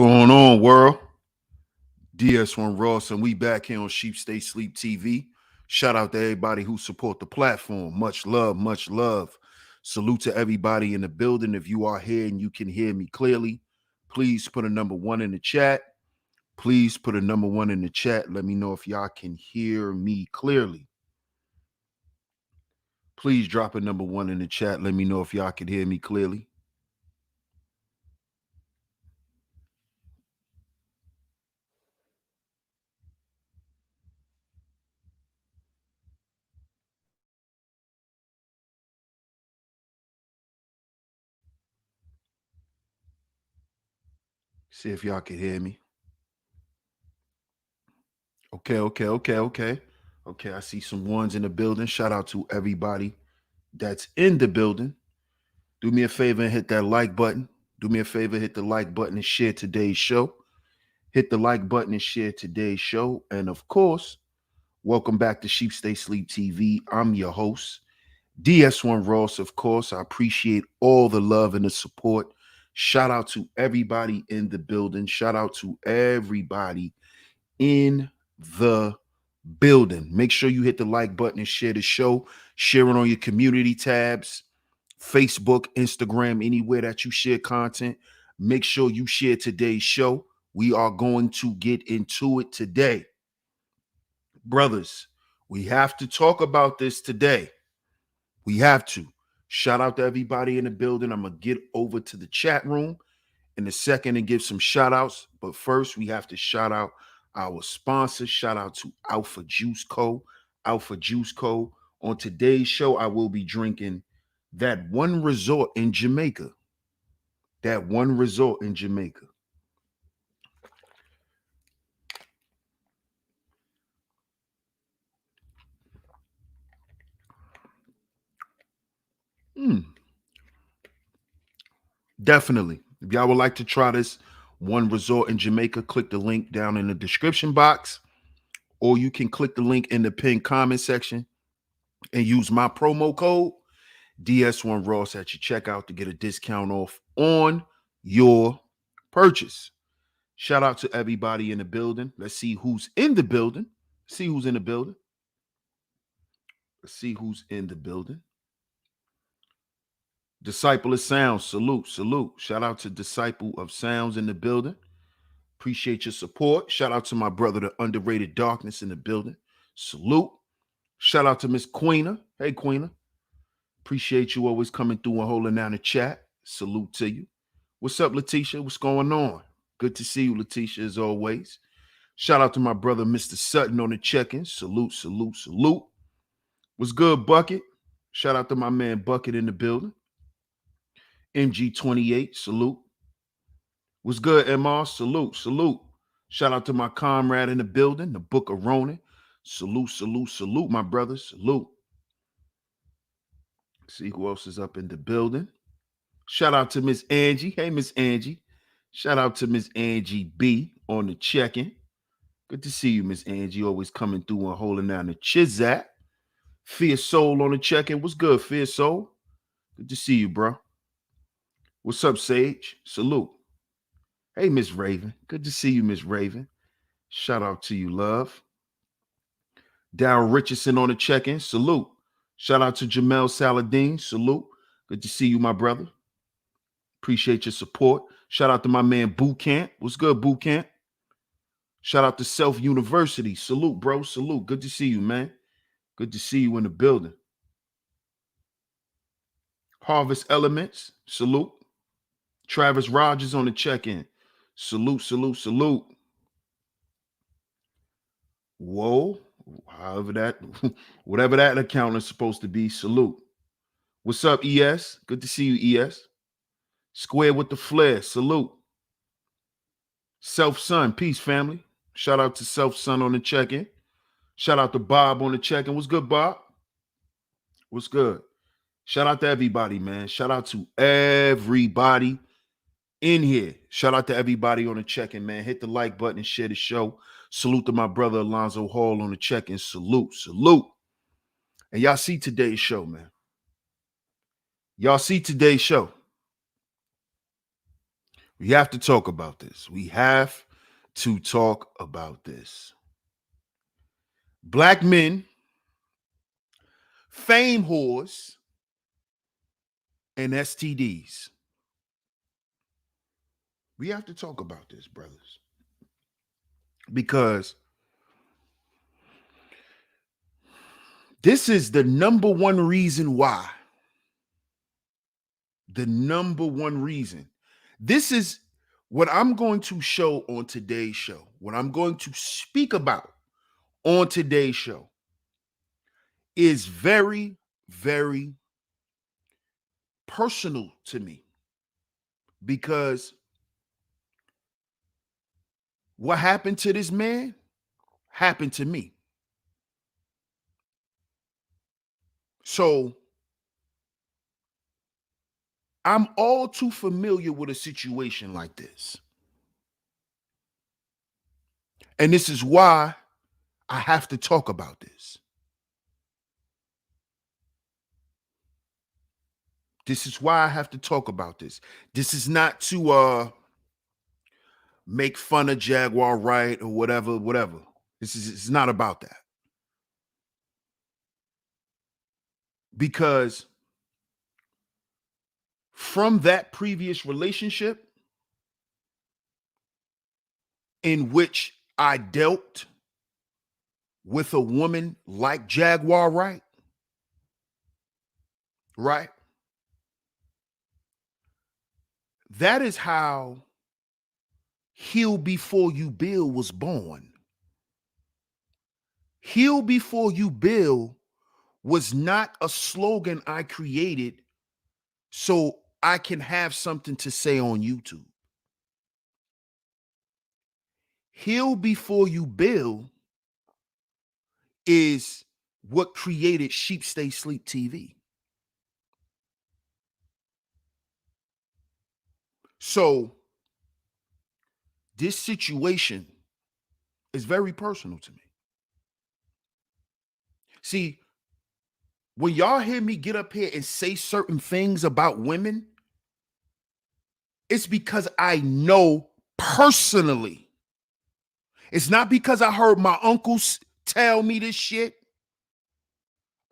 Going on, world? DS1 Ross, and we back here on Sheep Stay Sleep TV. Shout out to everybody who support the platform. Much love, much love. Salute to everybody in the building. If you are here and you can hear me clearly, please put a number 1 in the chat. Please put a number 1 in the chat. Let me know if y'all can hear me clearly. Please drop a number 1 in the chat. Let me know if y'all can hear me clearly. See if y'all can hear me. Okay. I see some ones in the building. Shout out to everybody that's in the building. Do me a favor and hit that like button. Do me a favor, hit the like button and share today's show. Hit the like button and share today's show. And of course, welcome back to Sheep Stay Sleep TV. I'm your host, DS1 Ross. Of course, I appreciate all the love and the support. Shout out to everybody in the building. Shout out to everybody in the building. Make sure you hit the like button and share the show. Share it on your community tabs, Facebook, Instagram, anywhere that you share content. Make sure you share today's show. We are going to get into it today. Brothers, we have to talk about this today. We have to. Shout out to everybody in the building. I'm going to get over to the chat room in a second and give some shout outs. But first, we have to shout out our sponsors. Shout out to Alpha Juice Co. Alpha Juice Co. On today's show, I will be drinking that one resort in Jamaica. That one resort in Jamaica. Definitely. If y'all would like to try this one resort in Jamaica, click the link down in the description box, or you can click the link in the pinned comment section and use my promo code DS1 Ross at your checkout to get a discount off on your purchase. Shout out to everybody in the building. Let's see who's in the building. Let's see who's in the building. Disciple of Sounds, salute. Shout out to Disciple of Sounds in the building. Appreciate your support. Shout out to my brother, the Underrated Darkness in the building. Salute. Shout out to Miss Queena. Hey, Queena. Appreciate you always coming through and holding down the chat. Salute to you. What's up, Letitia? What's going on? Good to see you, Letitia, as always. Shout out to my brother, Mr. Sutton, on the check-in. Salute. What's good, Bucket? Shout out to my man, Bucket, in the building. MG28, salute. What's good, MR? Salute. Shout out to my comrade in the building, the Book of Ronan. Salute, my brothers. Salute. See who else is up in the building. Shout out to Miss Angie. Hey, Miss Angie. Shout out to Miss Angie B on the check-in. Good to see you, Miss Angie. Always coming through and holding down the chizat. Fierce Soul on the check-in. What's good, Fierce Soul? Good to see you, bro. What's up, Sage? Salute. Hey, Miss Raven. Good to see you, Miss Raven. Shout out to you, love. Darryl Richardson on the check-in. Salute. Shout out to Jamel Saladin. Salute. Good to see you, my brother. Appreciate your support. Shout out to my man, Boot Camp. What's good, Boot Camp? Shout out to Self University. Salute, bro. Salute. Good to see you, man. Good to see you in the building. Harvest Elements. Salute. Travis Rogers on the check-in. Salute. Whoa. Whatever that account is supposed to be. Salute. What's up, ES? Good to see you, ES. Square with the Flair. Salute. Self Sun. Peace, family. Shout out to Self Sun on the check-in. Shout out to Bob on the check-in. What's good, Bob? What's good? Shout out to everybody, man. Shout out to everybody in here. Shout out to everybody on the check-in, man. Hit the like button and share the show. Salute to my brother Alonzo Hall on the check-in. Salute. And y'all see today's show, man. Y'all see today's show. We have to talk about this. We have to talk about this. Black men, fame whores, and STDs. We have to talk about this, brothers, because this is the number one reason why. The number one reason. This is what I'm going to show on today's show. What I'm going to speak about on today's show is very, very personal to me, because what happened to this man happened to me. So I'm all too familiar with a situation like this. And this is why I have to talk about this. This is why I have to talk about this. This is not to make fun of Jaguar Wright or whatever. It's not about that. Because from that previous relationship in which I dealt with a woman like Jaguar Wright, right? That is how Heal Before You Build was born. Heal Before You Build was not a slogan I created so I can have something to say on YouTube. Heal Before You Build is what created Sheep Stay Sleep TV. So this situation is very personal to me. See, when y'all hear me get up here and say certain things about women, it's because I know personally. It's not because I heard my uncles tell me this shit.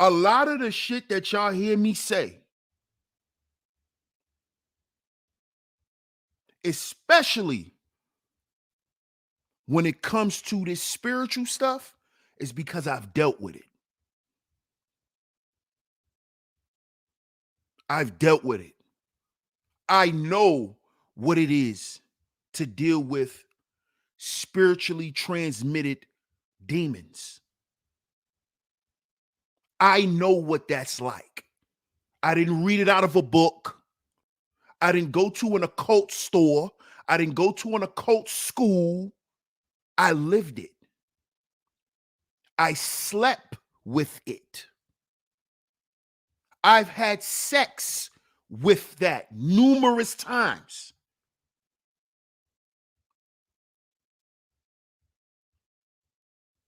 A lot of the shit that y'all hear me say, especially when it comes to this spiritual stuff, is because I've dealt with it. I've dealt with it. I know what it is to deal with spiritually transmitted demons. I know what that's like. I didn't read it out of a book. I didn't go to an occult store. I didn't go to an occult school. I lived it. I slept with it. I've had sex with that numerous times.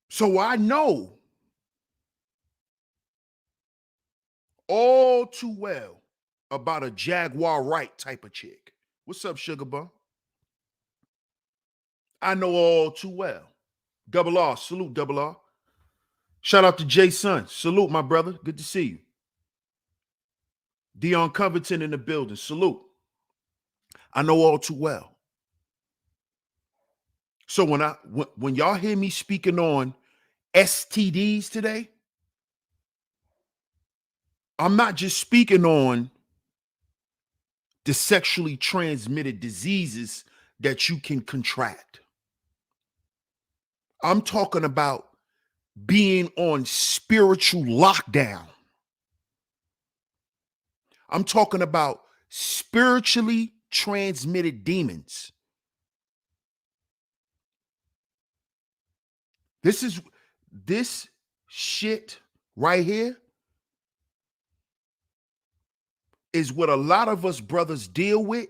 So I know all too well about a Jaguar Wright type of chick. What's up, Sugar Bum? I know all too well. Double R, salute, Double R. Shout out to Jay Son. Salute, my brother. Good to see you. Dion Covington in the building. Salute. I know all too well. So when y'all hear me speaking on STDs today, I'm not just speaking on the sexually transmitted diseases that you can contract. I'm talking about being on spiritual lockdown. I'm talking about spiritually transmitted demons. This shit right here is what a lot of us brothers deal with.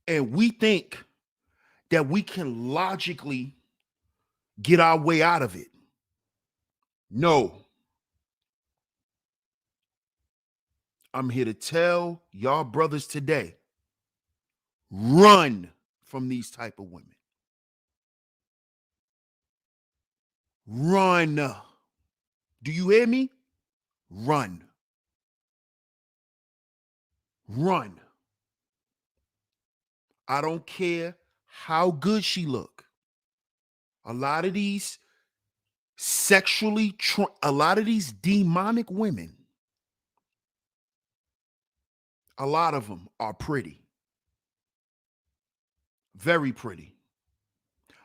And we think that we can logically get our way out of it. No. I'm here to tell y'all brothers today Run from these type of women. Run. Do you hear me? Run. Run. I don't care how good she look. A lot of these a lot of these demonic women, a lot of them are pretty. Very pretty.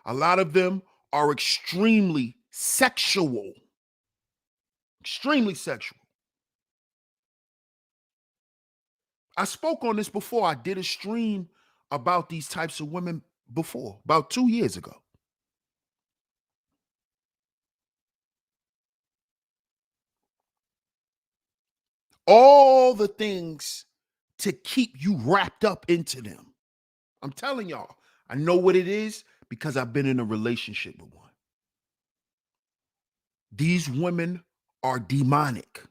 A lot of them are extremely sexual. Extremely sexual. I spoke on this before. I did a stream about these types of women before, about 2 years ago. All the things to keep you wrapped up into them. I'm telling y'all, I know what it is because I've been in a relationship with one. These women are demonic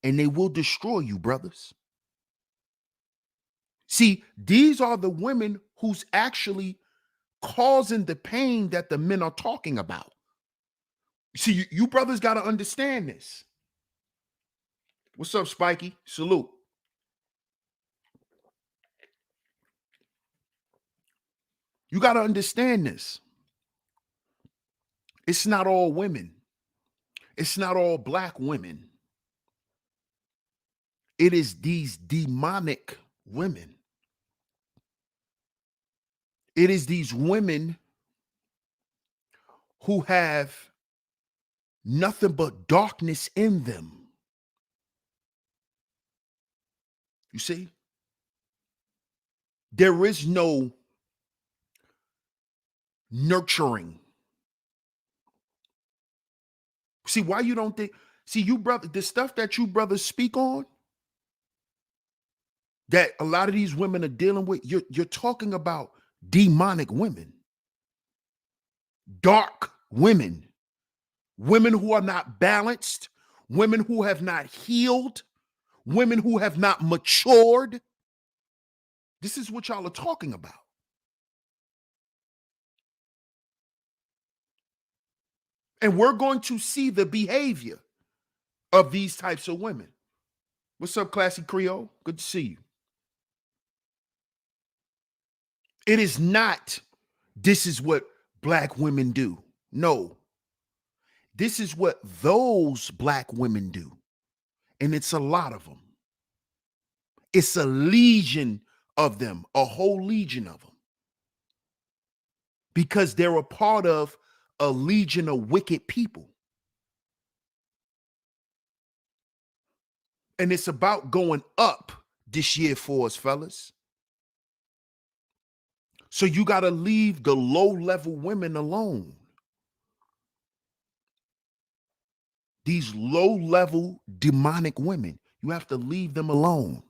and they will destroy you, brothers. See, these are the women who's actually causing the pain that the men are talking about. See, you brothers got to understand this. What's up, Spiky? Salute. You got to understand this. It's not all women. It's not all black women. It is these demonic women. It is these women who have nothing but darkness in them. You see? There is no nurturing. See, why you don't think, see, you brother, the stuff that you brothers speak on, that a lot of these women are dealing with, you're talking about demonic women, dark women, women who are not balanced, women who have not healed, women who have not matured. This is what y'all are talking about. And we're going to see the behavior of these types of women. What's up, Classy Creole? Good to see you. It is not, this is what black women do. No. This is what those black women do. And it's a lot of them. It's a legion of them, a whole legion of them. Because they're a part of a legion of wicked people. And it's about going up this year for us, fellas. So you got to leave the low-level women alone. These low-level demonic women, you have to leave them alone.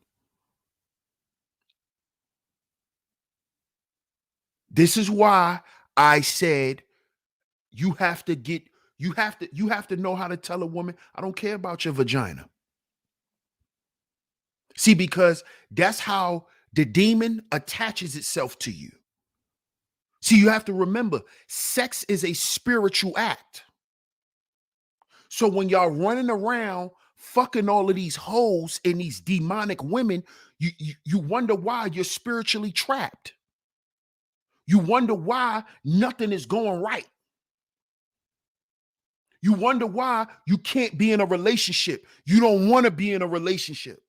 This is why I said you have to know how to tell a woman, I don't care about your vagina. See, because that's how the demon attaches itself to you. See, you have to remember, sex is a spiritual act. So when y'all running around fucking all of these hoes and these demonic women, you wonder why you're spiritually trapped. You wonder why nothing is going right. You wonder why you can't be in a relationship. You don't want to be in a relationship.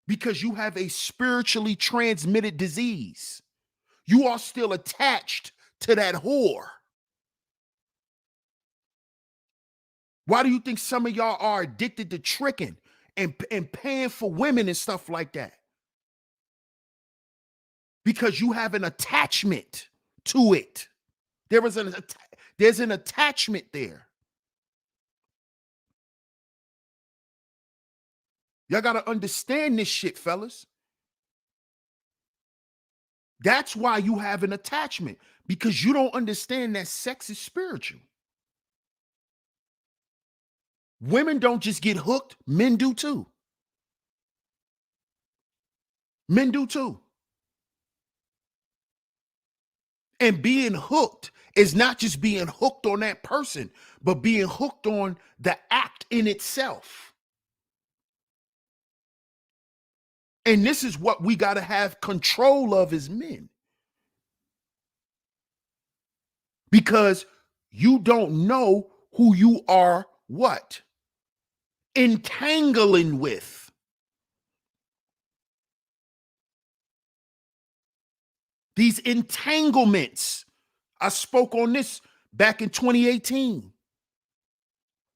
Because you have a spiritually transmitted disease. You are still attached to that whore. Why do you think some of y'all are addicted to tricking and paying for women and stuff like that? Because you have an attachment to it. There's an attachment there. Y'all got to understand this shit, fellas. That's why you have an attachment, because you don't understand that sex is spiritual. Women don't just get hooked, men do too. Men do too. And being hooked is not just being hooked on that person, but being hooked on the act in itself. And this is what we got to have control of as men. Because you don't know who you are what? Entangling with. These entanglements. I spoke on this back in 2018.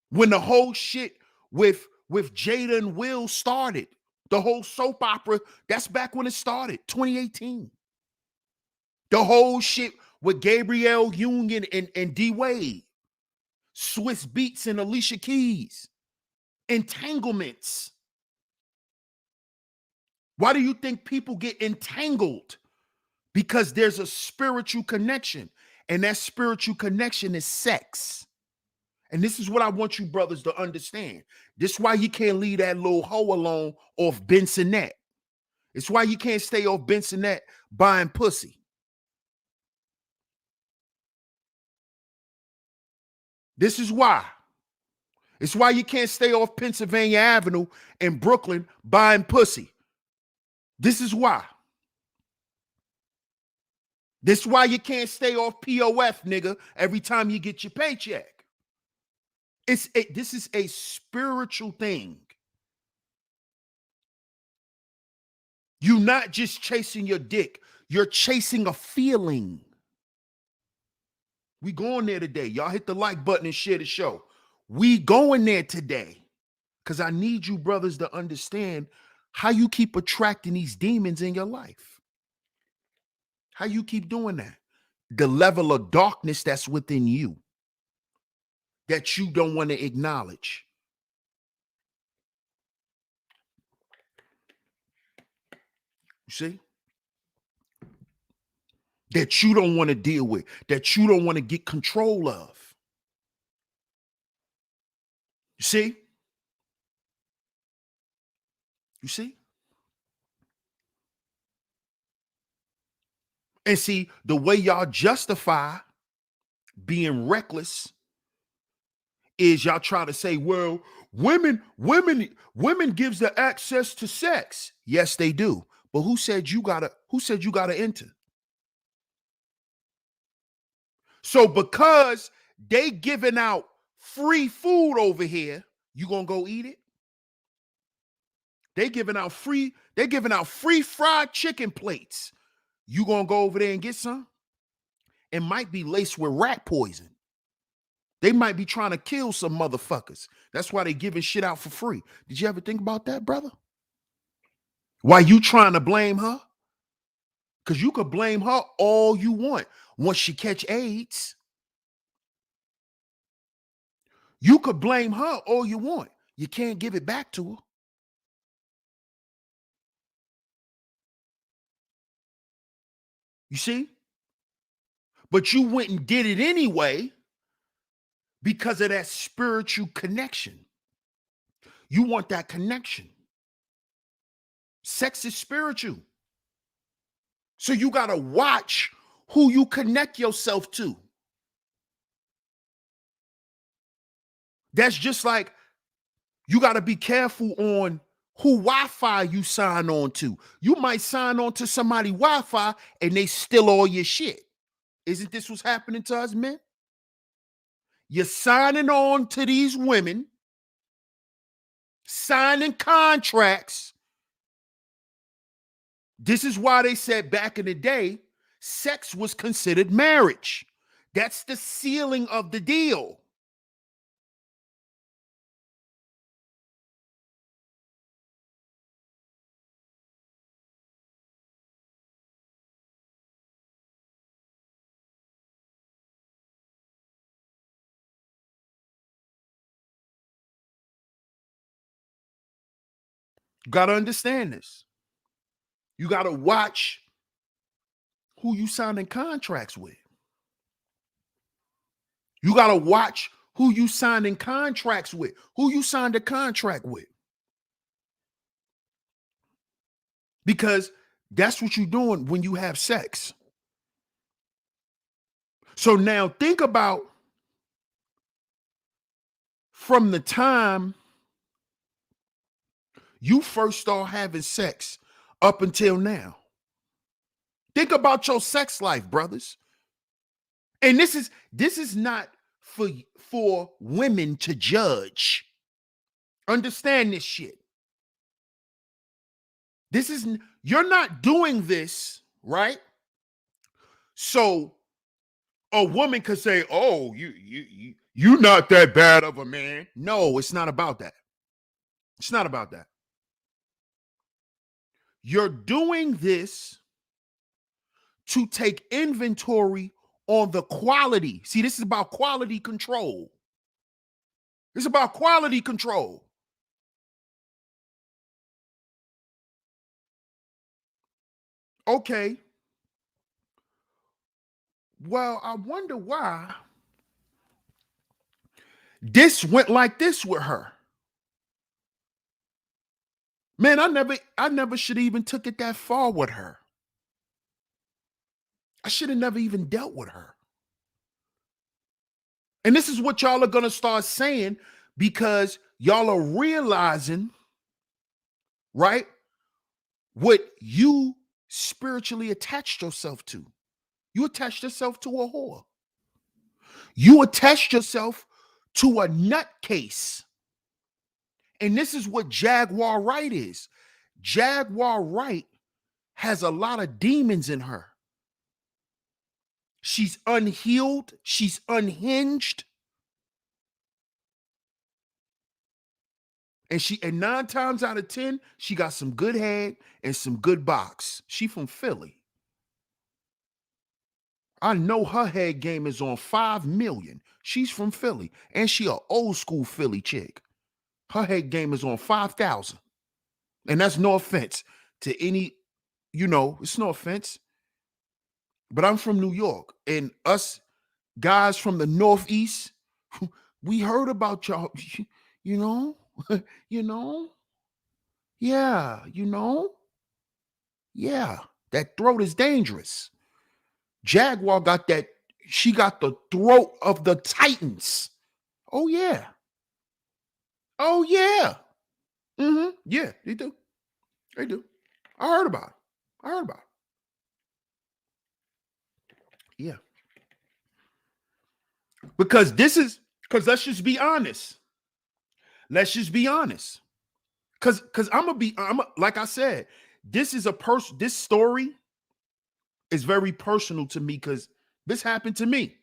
When the whole shit with Jada and Will started. The whole soap opera, that's back when it started, 2018. The whole shit with Gabrielle Union and D Wade, Swiss Beats and Alicia Keys, entanglements. Why do you think people get entangled? Because there's a spiritual connection, and that spiritual connection is sex. And this is what I want you brothers to understand. This is why you can't leave that little hoe alone off Bensonette. It's why you can't stay off Bensonette buying pussy. This is why. It's why you can't stay off Pennsylvania Avenue in Brooklyn buying pussy. This is why. This is why you can't stay off POF, nigga, every time you get your paycheck. This is a spiritual thing. You're not just chasing your dick. You're chasing a feeling. We going there today. Y'all hit the like button and share the show. We going there today because I need you brothers to understand how you keep attracting these demons in your life. How you keep doing that. The level of darkness that's within you that you don't want to acknowledge. You see? That you don't want to deal with, that you don't want to get control of. You see? You see? And see, the way y'all justify being reckless is y'all try to say, well, women gives the access to sex. Yes, they do. But who said you gotta enter? So because they giving out free food over here, you gonna go eat it? They giving out free fried chicken plates. You gonna go over there and get some? It might be laced with rat poison. They might be trying to kill some motherfuckers. That's why they giving shit out for free. Did you ever think about that, brother? Why you trying to blame her? Because you could blame her all you want. Once she catch AIDS, you could blame her all you want. You can't give it back to her. You see? But you went and did it anyway because of that spiritual connection. You want that connection. Sex is spiritual. So you got to watch who you connect yourself to. That's just like you got to be careful on who Wi-Fi you sign on to. You might sign on to somebody Wi-Fi and they steal all your shit. Isn't this what's happening to us men? You're signing on to these women, signing contracts. This is why they said back in the day, sex was considered marriage. That's the sealing of the deal. You got to understand this. You got to watch who you signing contracts with. You got to watch who you signing contracts with, who you signed a contract with. Because That's what you're doing when you have sex. So now think about from the time you first start having sex up until now. Think about your sex life, brothers. And this is not for women to judge. Understand this shit. You're not doing this, right? So a woman could say, "Oh, you're not that bad of a man." No, it's not about that. It's not about that. You're doing this to take inventory on the quality. See, this is about quality control. It's about quality control. Okay. Well, I wonder why this went like this with her. Man, I never should even took it that far with her. I should have never even dealt with her. And this is what y'all are going to start saying because y'all are realizing, right, what you spiritually attached yourself to. You attached yourself to a whore. You attached yourself to a nutcase. And this is what Jaguar Wright is. Jaguar Wright has a lot of demons in her. She's unhealed. She's unhinged. And 9 times out of 10, she got some good head and some good box. She from Philly. I know her head game is on 5 million. She's from Philly. And she a old school Philly chick. Her head game is on 5,000. And that's no offense to any, it's no offense. But I'm from New York. And us guys from the Northeast, we heard about y'all, you know? Yeah, yeah, that throat is dangerous. Jaguar got that, she got the throat of the Titans. Oh, yeah. Oh, yeah. Yeah, they do. They do. I heard about it. Yeah. Because let's just be honest. Because like I said, this story is very personal to me because this happened to me.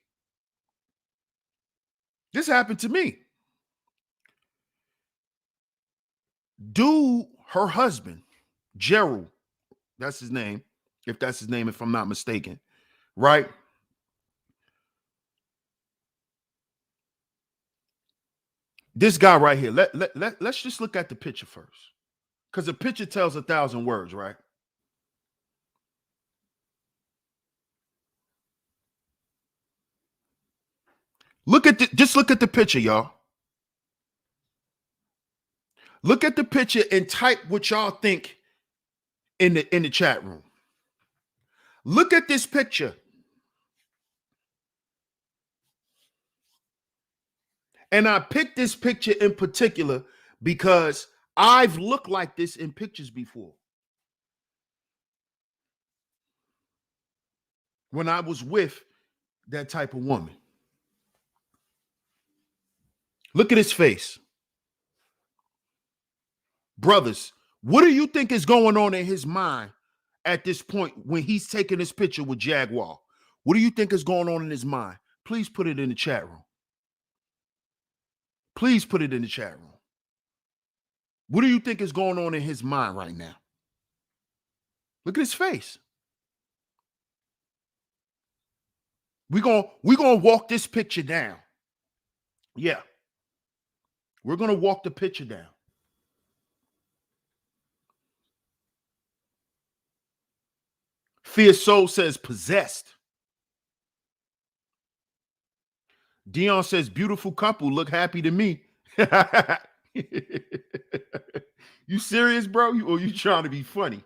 Dude, her husband, Gerald, that's his name, if I'm not mistaken, right? This guy right here, let's just look at the picture first. Because the picture tells 1,000 words, right? Just look at the picture, y'all. Look at the picture and type what y'all think in the chat room. Look at this picture. And I picked this picture in particular because I've looked like this in pictures before. When I was with that type of woman. Look at his face. Brothers, what do you think is going on in his mind at this point when he's taking this picture with Jaguar? What do you think is going on in his mind? Please put it in the chat room. Please put it in the chat room. What do you think is going on in his mind right now? Look at his face. We're gonna walk this picture down. Yeah. We're gonna walk the picture down. Fierce Soul says possessed. Dion says beautiful couple, look happy to me. You serious, bro? Or you trying to be funny?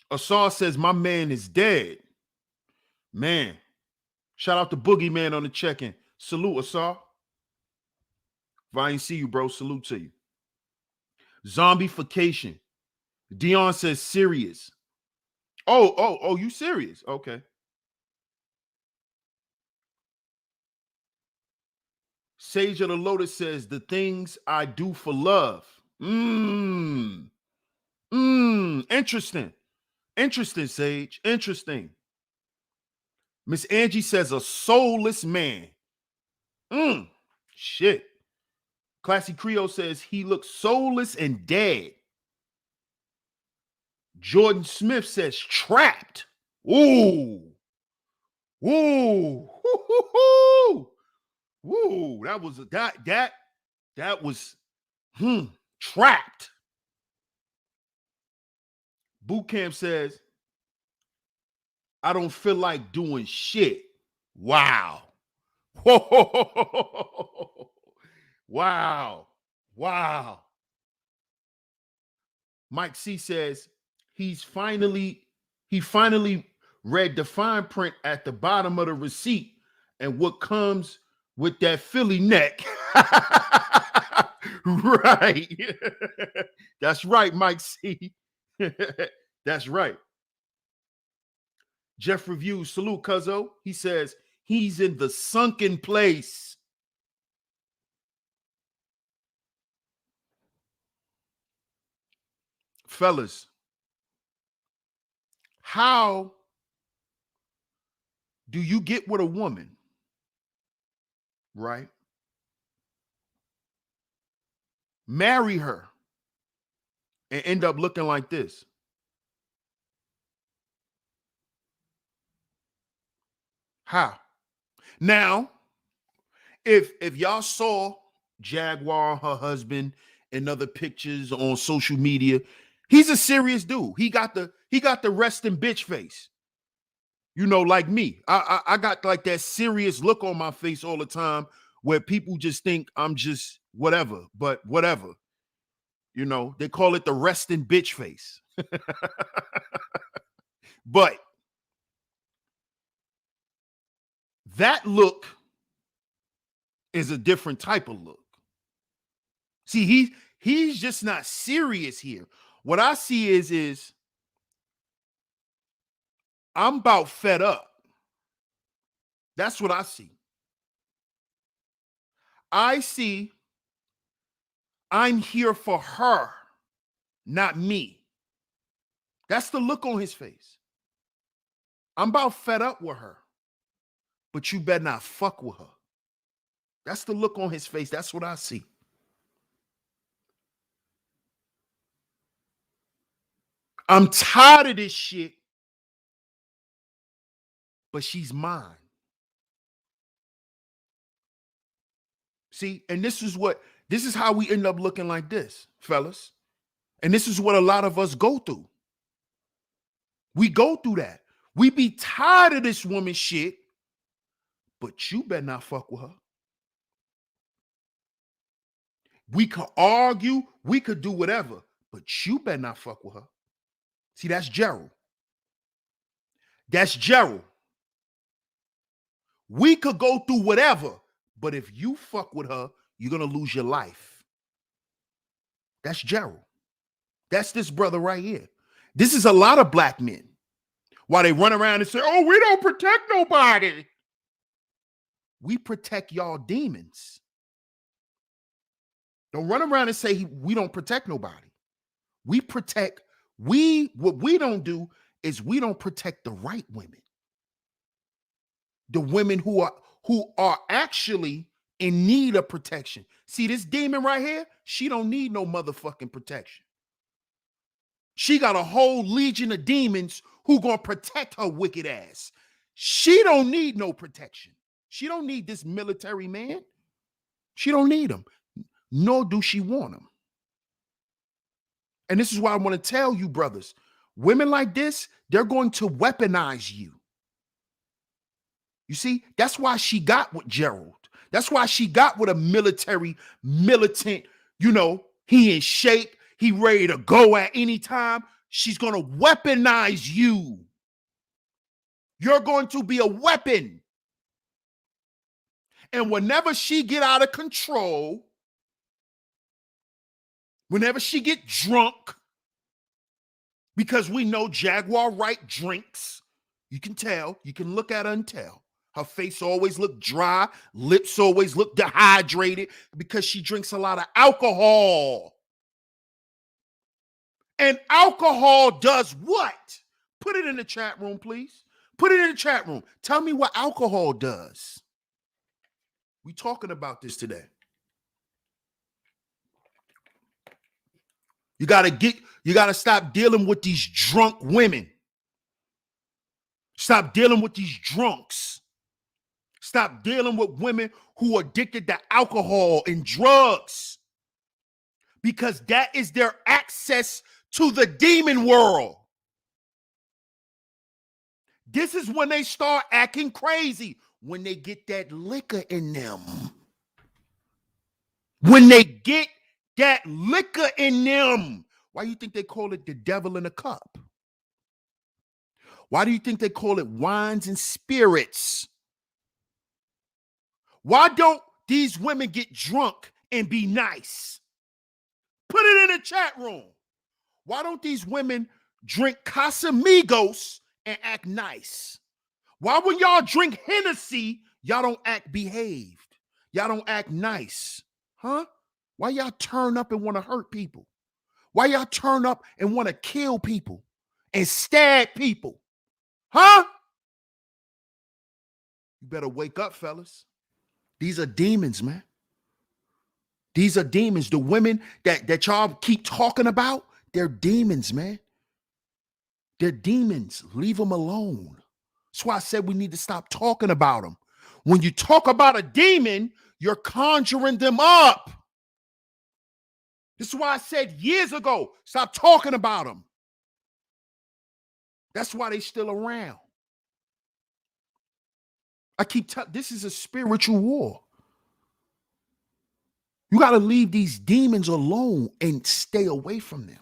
Asar says, my man is dead. Man. Shout out to Boogeyman on the check-in. Salute, Asar. If I ain't see you, bro, salute to you. Zombification. Dion says serious. Oh, you serious? Okay. Sage of the Lotus says the things I do for love. Interesting. Interesting, Sage. Interesting. Miss Angie says a soulless man. Shit. Classy Creole says he looks soulless and dead. Jordan Smith says trapped. Ooh. Ooh. Ooh. That was that was trapped. Boot Camp says, I don't feel like doing shit. Wow. Wow. Wow. Mike C says he finally read the fine print at the bottom of the receipt and what comes with that Philly neck. Right. That's right, Mike C. That's right. Jeff Reviews, salute, Cuzzo. He says he's in the sunken place. Fellas, how do you get with a woman, right? Marry her and end up looking like this? How? Now, if y'all saw Jaguar, her husband, and other pictures on social media, he's a serious dude. He got the resting bitch face. You know, like me. I got like that serious look on my face all the time where people just think I'm just whatever, but whatever. You know, they call it the resting bitch face. But that look is a different type of look. See, he's just not serious here. What I see is I'm about fed up. That's what I see. I see I'm here for her, not me. That's the look on his face. I'm about fed up with her, but you better not fuck with her. That's the look on his face. That's what I see. I'm tired of this shit, but she's mine. See, and this is how we end up looking like this, fellas. And this is what a lot of us go through. We go through that. We be tired of this woman shit, but you better not fuck with her. We could argue, we could do whatever, but you better not fuck with her. See, that's Gerald. That's Gerald. We could go through whatever, but if you fuck with her, you're going to lose your life. That's Gerald. That's this brother right here. This is a lot of black men. While they run around and say, oh, we don't protect nobody. We protect y'all demons. Don't run around and say we don't protect nobody. We protect, what we don't do is we don't protect the right women. The women who are actually in need of protection. See this demon right here? She don't need no motherfucking protection. She got a whole legion of demons who gonna protect her wicked ass. She don't need no protection. She don't need this military man. She don't need him, nor do she want him. And this is why I want to tell you, brothers, women like this, they're going to weaponize you. You see, that's why she got with Gerald. That's why she got with a militant, you know, he in shape, he ready to go at any time. she's going to weaponize you. You're going to be a weapon. And whenever she get out of control, whenever she get drunk, because we know Jaguar Wright drinks, you can tell, you can look at her and tell. Her face always look dry, lips always look dehydrated because she drinks a lot of alcohol. And alcohol does what? Put it in the chat room, please. Put it in the chat room. Tell me what alcohol does. We talking about this today. You gotta stop dealing with these drunk women. Stop dealing with these drunks. Stop dealing with women who are addicted to alcohol and drugs, because that is their access to the demon world. This is when they start acting crazy, when they get that liquor in them. When they get that liquor in them. Why do you think they call it the devil in a cup? Why do you think they call it wines and spirits? Why don't these women get drunk and be nice? Put it in the chat room. Why don't these women drink Casamigos and act nice? Why when y'all drink Hennessy, y'all don't act behaved? Y'all don't act nice? Huh? Why y'all turn up and want to hurt people? Why y'all turn up and want to kill people and stab people? Huh? You better wake up, fellas. These are demons, man. These are demons. The women that y'all keep talking about, they're demons, man. They're demons. Leave them alone. That's why I said we need to stop talking about them. When you talk about a demon, you're conjuring them up. This is why I said years ago, stop talking about them. That's why they still around. I keep telling, this is a spiritual war. You got to leave these demons alone and stay away from them.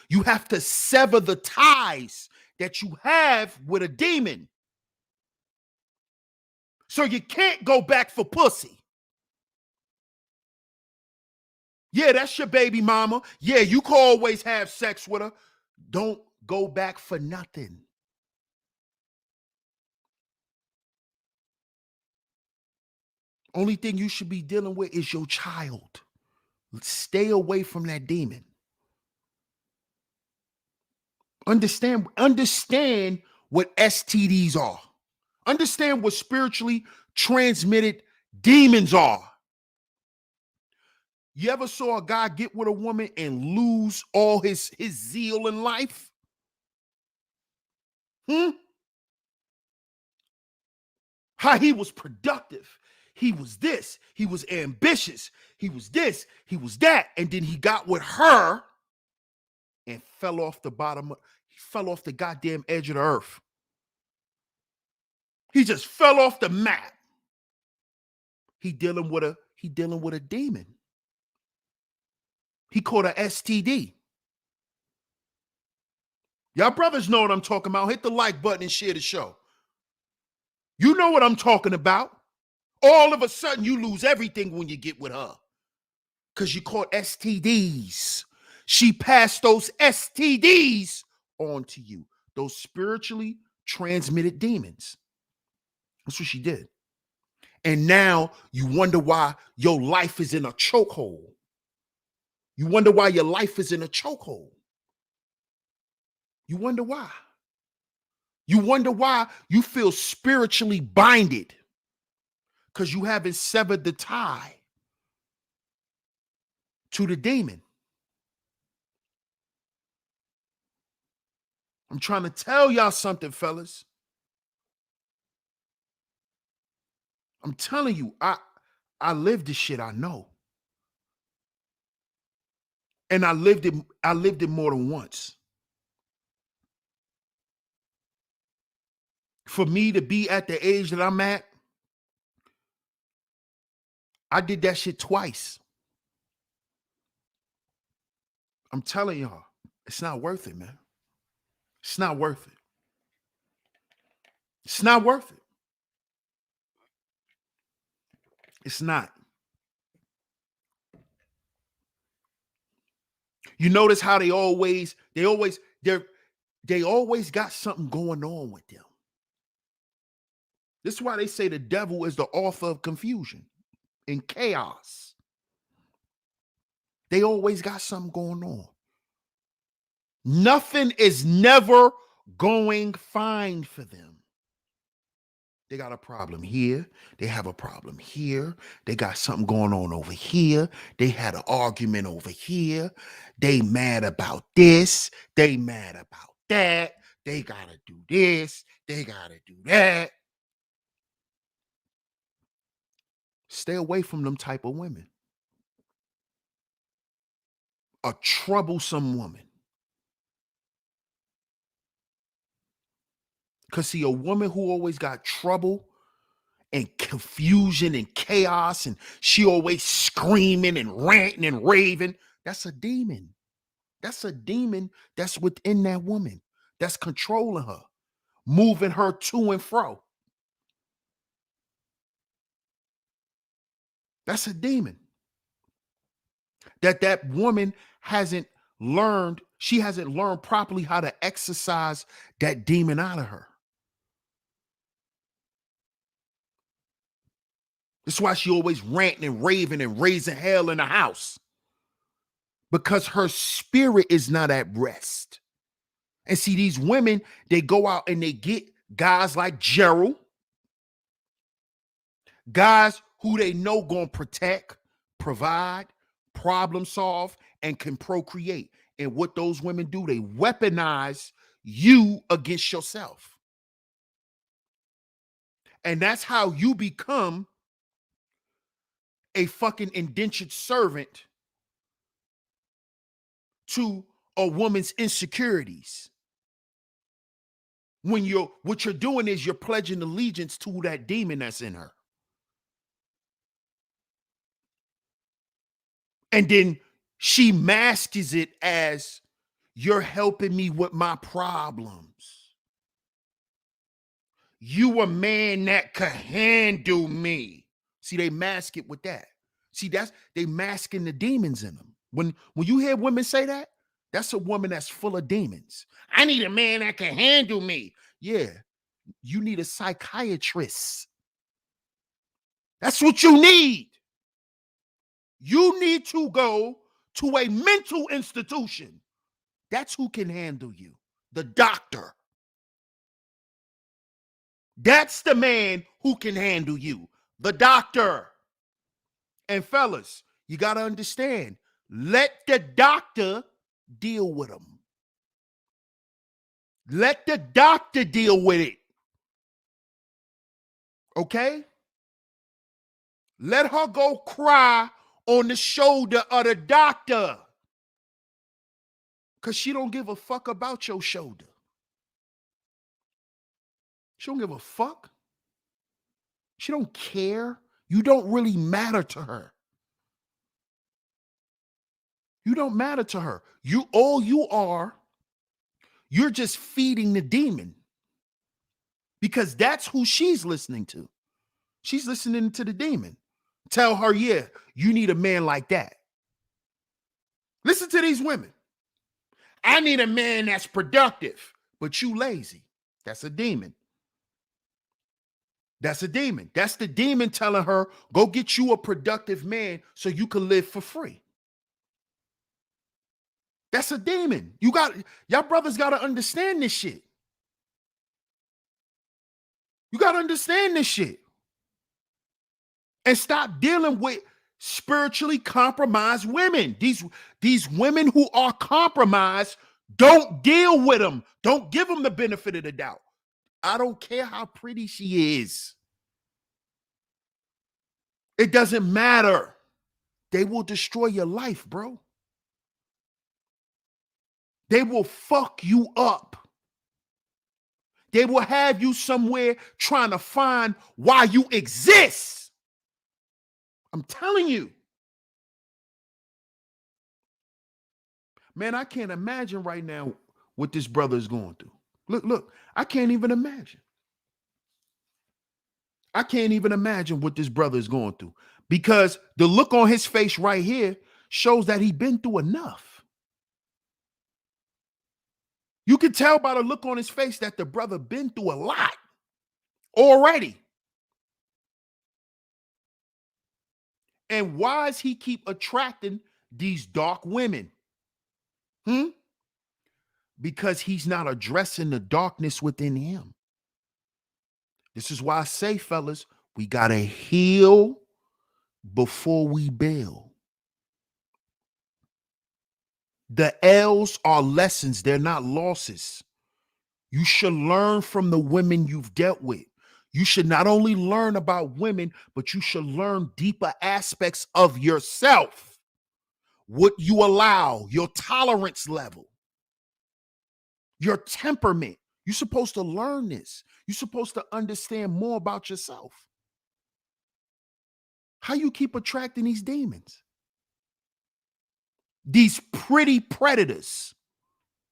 You have to sever the ties that you have with a demon. So you can't go back for pussy. Yeah, that's your baby mama. Yeah, you can always have sex with her. Don't go back for nothing. Only thing you should be dealing with is your child. Stay away from that demon. Understand what STDs are. Understand what spiritually transmitted demons are. You ever saw a guy get with a woman and lose all his zeal in life? How he was productive. He was this. He was ambitious. He was this. He was that. And then he got with her and fell off the bottom. He fell off the goddamn edge of the earth. He just fell off the map. He dealing with a demon. He caught a STD. Y'all brothers know what I'm talking about. Hit the like button and share the show. You know what I'm talking about. All of a sudden, you lose everything when you get with her because you caught STDs. She passed those STDs on to you, those spiritually transmitted demons. That's what she did. And now you wonder why your life is in a chokehold. You wonder why your life is in a chokehold. You wonder why. You wonder why you feel spiritually binded, because you haven't severed the tie to the demon. I'm trying to tell y'all something, fellas. I'm telling you, I lived this shit, I know. And I lived it more than once. For me to be at the age that I'm at, I did that shit twice. I'm telling y'all. It's not worth it, man. It's not worth it. It's not worth it. It's not. You notice how they always got something going on with them. This is why they say the devil is the author of confusion and chaos. They always got something going on. Nothing is never going fine for them. They got a problem here. They have a problem here. They got something going on over here. They had an argument over here. They mad about this. They mad about that. They got to do this. They got to do that. Stay away from them type of women. A troublesome woman. Because see, a woman who always got trouble and confusion and chaos, and she always screaming and ranting and raving, that's a demon. That's a demon that's within that woman that's controlling her, moving her to and fro. That's a demon. That woman hasn't learned, she hasn't learned properly how to exercise that demon out of her. That's why she always ranting and raving and raising hell in the house. Because her spirit is not at rest. And see, these women, they go out and they get guys like Gerald, guys who they know gonna protect, provide, problem solve, and can procreate. And what those women do, they weaponize you against yourself. And that's how you become a fucking indentured servant to a woman's insecurities. When what you're doing is you're pledging allegiance to that demon that's in her. And then she masks it as, you're helping me with my problems. You a man that could handle me. See, they mask it with that. See, they masking the demons in them. When you hear women say that, that's a woman that's full of demons. I need a man that can handle me. Yeah, you need a psychiatrist. That's what you need. You need to go to a mental institution. That's who can handle you. The doctor. That's the man who can handle you. The doctor. And fellas, you got to understand, let the doctor deal with them. Let the doctor deal with it. Okay? Let her go cry on the shoulder of the doctor. Because she don't give a fuck about your shoulder. She don't give a fuck. She don't care. You don't really matter to her. You don't matter to her. You're just feeding the demon. Because that's who she's listening to. She's listening to the demon. Tell her, yeah, you need a man like that. Listen to these women. I need a man that's productive, but you lazy. That's a demon. That's a demon. That's the demon telling her, go get you a productive man so you can live for free. That's a demon. Y'all brothers got to understand this shit. You got to understand this shit. And stop dealing with spiritually compromised women. These women who are compromised, don't deal with them. Don't give them the benefit of the doubt. I don't care how pretty she is. It doesn't matter. They will destroy your life, bro. They will fuck you up. They will have you somewhere trying to find why you exist. I'm telling you. Man, I can't imagine right now what this brother is going through. Look, I can't even imagine. I can't even imagine what this brother is going through because the look on his face right here shows that he's been through enough. You can tell by the look on his face that the brother been through a lot already. And why does he keep attracting these dark women? Because he's not addressing the darkness within him. This is why I say, fellas, we got to heal before we build. The L's are lessons. They're not losses. You should learn from the women you've dealt with. You should not only learn about women, but you should learn deeper aspects of yourself. What you allow, your tolerance level, your temperament. You're supposed to learn this. You're supposed to understand more about yourself. How you keep attracting these demons? These pretty predators.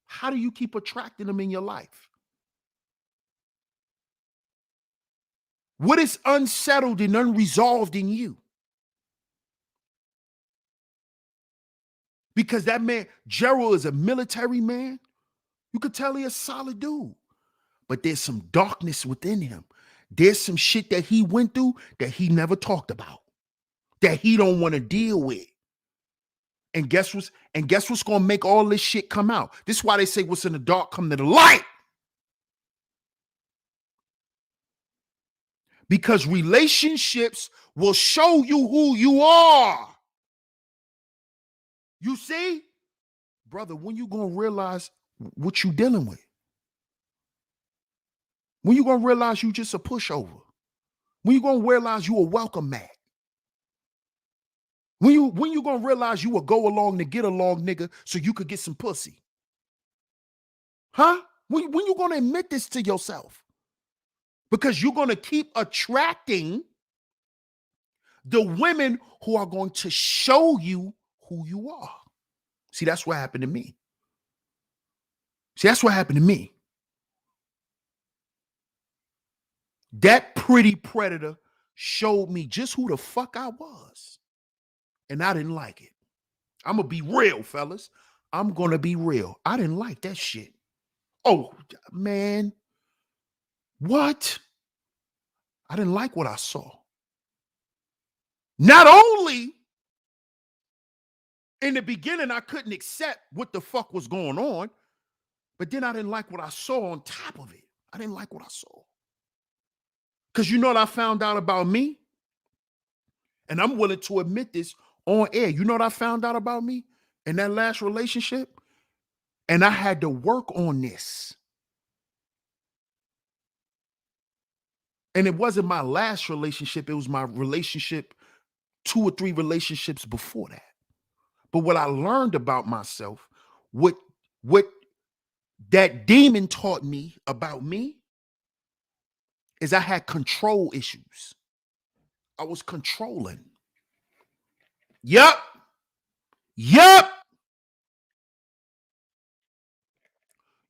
How do you keep attracting them in your life? What is unsettled and unresolved in you? Because that man, Gerald, is a military man. You could tell he's a solid dude. But there's some darkness within him. There's some shit that he went through that he never talked about, that he don't want to deal with. And guess what's gonna make all this shit come out? This is why they say what's in the dark come to the light. Because relationships will show you who you are. You see? Brother, when you gonna realize what you dealing with? When you gonna realize you just a pushover? When you gonna realize you a welcome mat? When you gonna realize you a go along to get along nigga so you could get some pussy? Huh? When you gonna admit this to yourself? Because you're gonna keep attracting the women who are going to show you who you are. See, that's what happened to me. That pretty predator showed me just who the fuck I was. And I didn't like it. I'm going to be real, fellas. I'm going to be real. I didn't like that shit. Oh, man. What? I didn't like what I saw. Not only in the beginning, I couldn't accept what the fuck was going on, but then I didn't like what I saw on top of it. I didn't like what I saw. Because you know what I found out about me? And I'm willing to admit this on air. You know what I found out about me in that last relationship? And I had to work on this. And it wasn't my last relationship. It was my relationship, 2 or 3 relationships before that. But what I learned about myself, what that demon taught me about me is I had control issues. I was controlling. Yup. You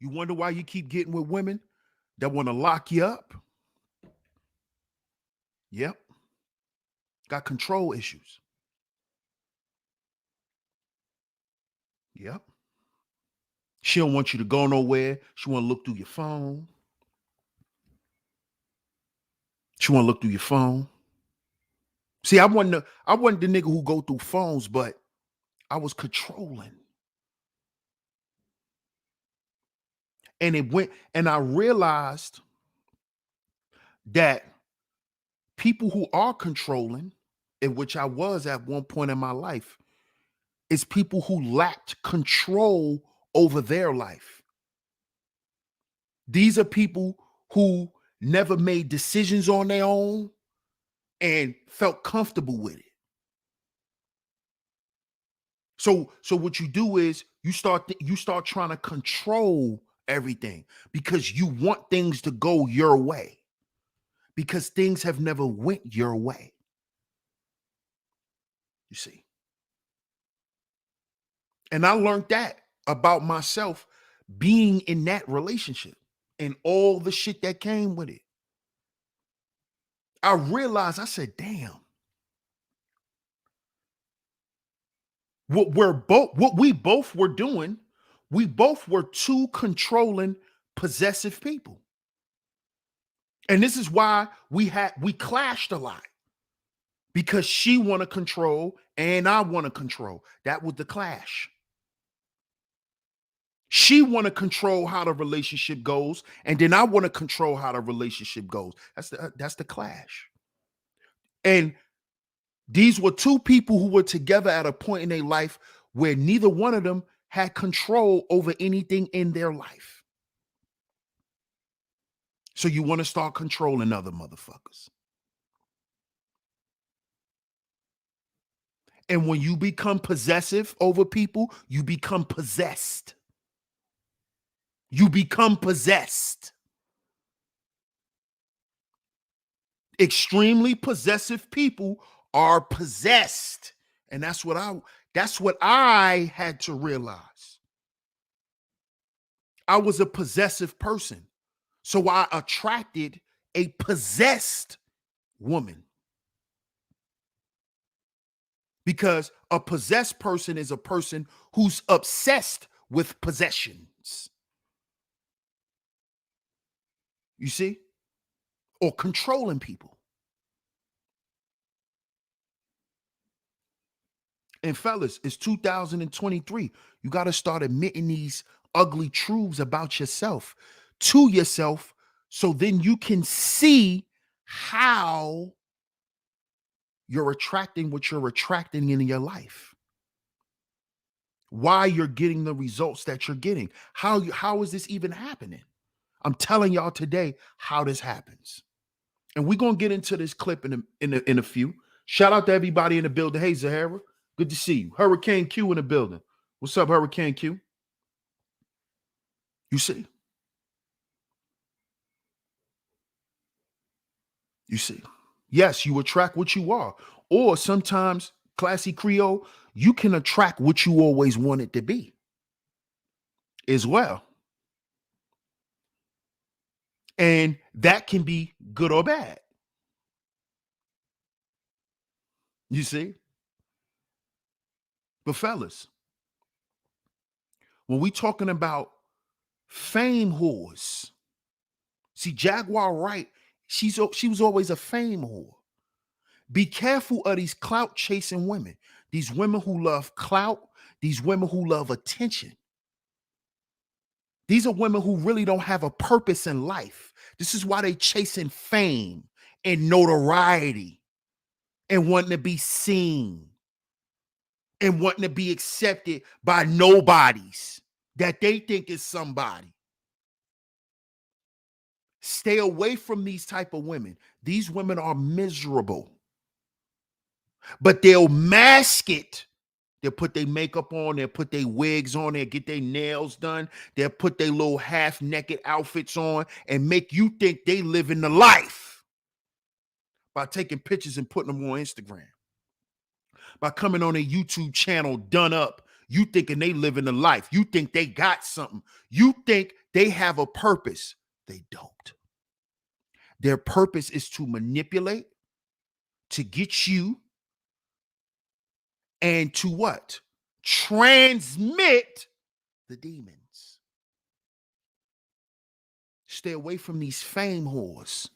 wonder why you keep getting with women that want to lock you up? Yep. Got control issues. Yep. She don't want you to go nowhere. She want to look through your phone. See, I wasn't the nigga who go through phones, but I was controlling. And it went, and I realized that people who are controlling, in which I was at one point in my life, is people who lacked control over their life. These are people who never made decisions on their own and felt comfortable with it. So what you do is you start trying to control everything because you want things to go your way, because things have never went your way. You see. And I learned that about myself being in that relationship and all the shit that came with it. I realized, I said, damn, what we both were doing, we both were two controlling, possessive people. And this is why we clashed a lot, because she want to control and I want to control. That was the clash. She want to control how the relationship goes, and then I want to control how the relationship goes. That's the clash. And these were two people who were together at a point in their life where neither one of them had control over anything in their life. So you want to start controlling other motherfuckers. And when you become possessive over people, you become possessed. You become possessed. Extremely possessive people are possessed. And that's what I had to realize. I was a possessive person. So I attracted a possessed woman. Because a possessed person is a person who's obsessed with possessions. You see? Or controlling people. And fellas, it's 2023. You got to start admitting these ugly truths about yourself to yourself, so then you can see how you're attracting what you're attracting in your life. Why you're getting the results that you're getting. How is this even happening? I'm telling y'all today how this happens. And we're going to get into this clip in a few. Shout out to everybody in the building. Hey, Zahara, good to see you. Hurricane Q in the building. What's up, Hurricane Q? You see? You see? Yes, you attract what you are. Or sometimes, Classy Creole, you can attract what you always wanted to be as well. And that can be good or bad. You see? But fellas, when we talking about fame whores, see, Jaguar Wright, she was always a fame whore. Be careful of these clout chasing women. These women who love clout, these women who love attention. These are women who really don't have a purpose in life. This is why they chasing fame and notoriety and wanting to be seen and wanting to be accepted by nobodies that they think is somebody. Stay away from these type of women. These women are miserable, but they'll mask it. They'll put their makeup on, they'll put their wigs on, they'll get their nails done, they'll put their little half-naked outfits on and make you think they living the life by taking pictures and putting them on Instagram. By coming on a YouTube channel done up, you thinking they living the life. You think they got something. You think they have a purpose. They don't. Their purpose is to manipulate, to get you, and to what? Transmit the demons. Stay away from these fame whores.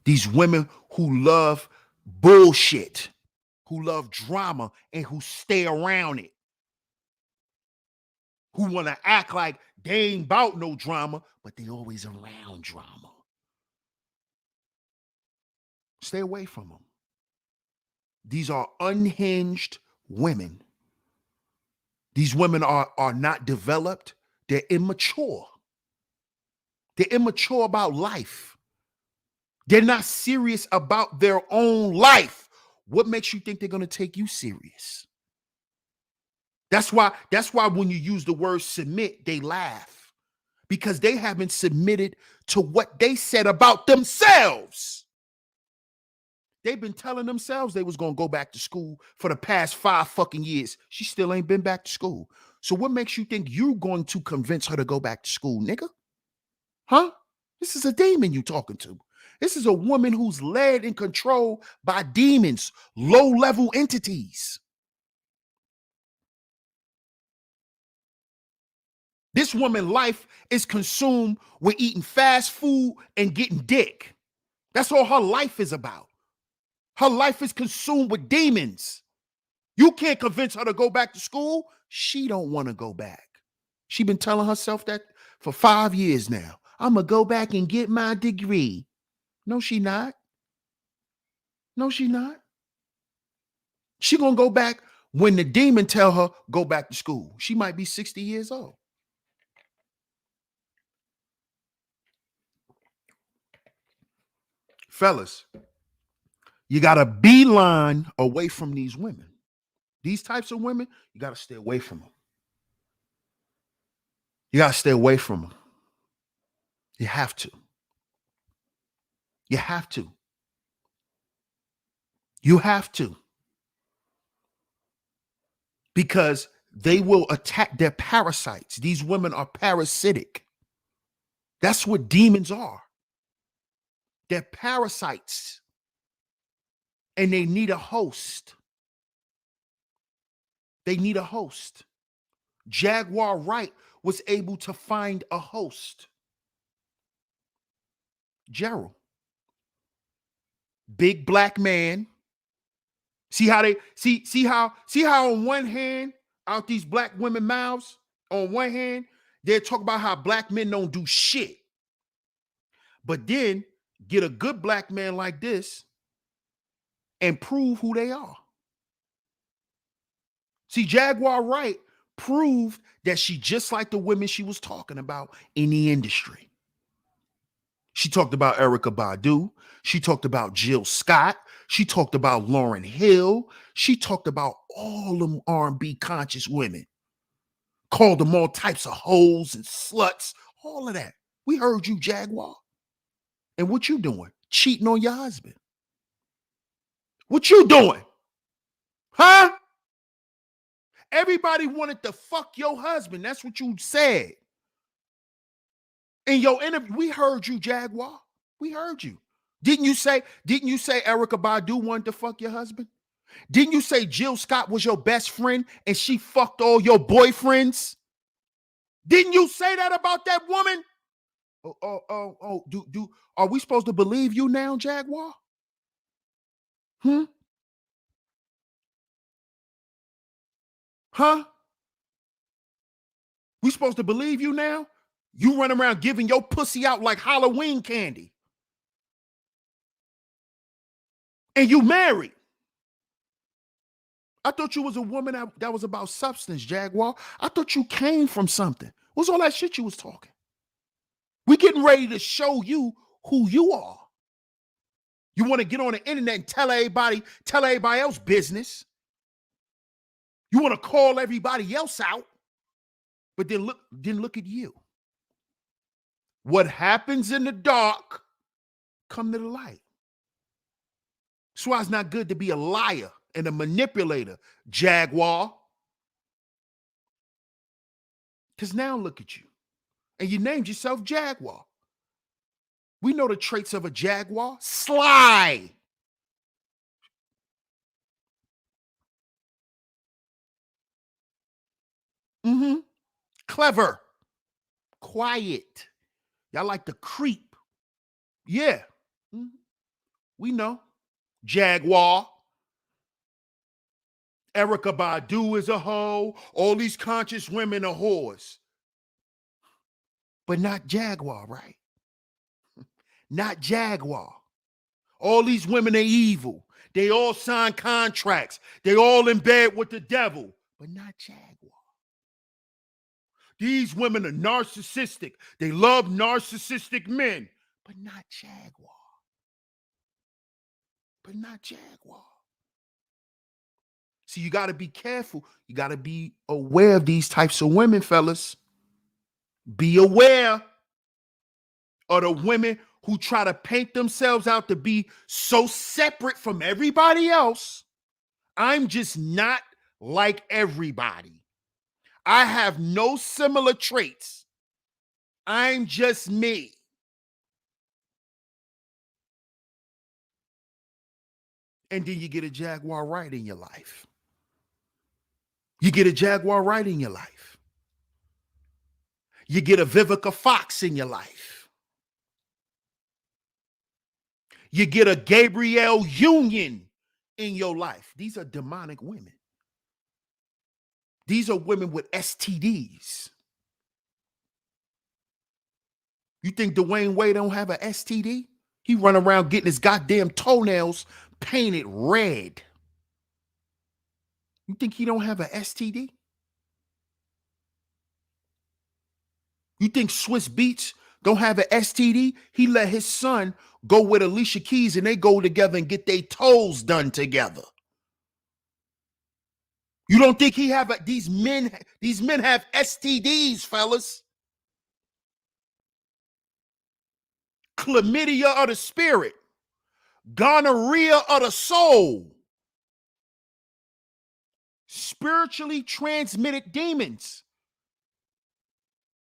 These women who love bullshit, who love drama, and who stay around it. Who want to act like they ain't about no drama, but they always around drama. Stay away from them. These are unhinged women. These women are not developed. They're immature. They're immature about life. They're not serious about their own life. What makes you think they're going to take you serious? That's why when you use the word submit, they laugh, because they haven't submitted to what they said about themselves. They've been telling themselves they was going to go back to school for the past 5 fucking years. She still ain't been back to school. So what makes you think you're going to convince her to go back to school, nigga? Huh? This is a demon you talking to. This is a woman who's led and controlled by demons, low-level entities. This woman's life is consumed with eating fast food and getting dick. That's all her life is about. Her life is consumed with demons. You can't convince her to go back to school. She don't want to go back. She been telling herself that for 5 years now. I'm going to go back and get my degree. No, she not. No, she not. She going to go back when the demon tell her go back to school. She might be 60 years old. Fellas, you got to beeline away from these women. These types of women, you got to stay away from them. You got to stay away from them. You have to. You have to. You have to. Because they will attack their parasites. These women are parasitic. That's what demons are. They're parasites. And they need a host. They need a host. Jaguar Wright was able to find a host. Gerald. Big black man. See how they see how on one hand, out these black women mouths, on one hand, they talk about how black men don't do shit. But then get a good black man like this and prove who they are. See, Jaguar Wright proved that she just like the women she was talking about in the industry. She talked about Erykah Badu. She talked about Jill Scott. She talked about Lauryn Hill. She talked about all them R&B conscious women. Called them all types of hoes and sluts. All of that. We heard you, Jaguar. And what you doing? Cheating on your husband. What you doing? Huh? Everybody wanted to fuck your husband. That's what you said. In your interview, we heard you, Jaguar. We heard you. Didn't you say Erykah Badu wanted to fuck your husband? Didn't you say Jill Scott was your best friend and she fucked all your boyfriends? Didn't you say that about that woman? Are we supposed to believe you now, Jaguar? Huh? We supposed to believe you now? You run around giving your pussy out like Halloween candy. And you married. I thought you was a woman that was about substance, Jaguar. I thought you came from something. What's all that shit you was talking? We getting ready to show you who you are. You want to get on the internet and tell everybody else business. You want to call everybody else out. But then look at you. What happens in the dark come to the light. That's why it's not good to be a liar and a manipulator, Jaguar. Because now look at you. And you named yourself Jaguar. We know the traits of a Jaguar. Sly. Clever. Quiet. Y'all like to creep. Yeah. We know. Jaguar. Erykah Badu is a hoe. All these conscious women are whores. But not Jaguar, right? Not Jaguar. All these women are evil. They all sign contracts. They all in bed with the devil. But not Jaguar. These women are narcissistic. They love narcissistic men. But not Jaguar. But not Jaguar. See, you got to be careful. You got to be aware of these types of women, fellas. Be aware of the women who try to paint themselves out to be so separate from everybody else. I'm just not like everybody. I have no similar traits. I'm just me. And then you get a Jaguar right in your life. You get a Jaguar right in your life. You get a Vivica Fox in your life. You get a Gabrielle Union in your life. These are demonic women. These are women with STDs. You think Dwayne Wade don't have an STD? He run around getting his goddamn toenails painted red. You think he don't have an STD? You think Swiss Beats don't have an STD? He let his son go with Alicia Keys and they go together and get their toes done together. You don't think he have these men have STDs, fellas? Chlamydia of the spirit, gonorrhea of the soul, spiritually transmitted demons.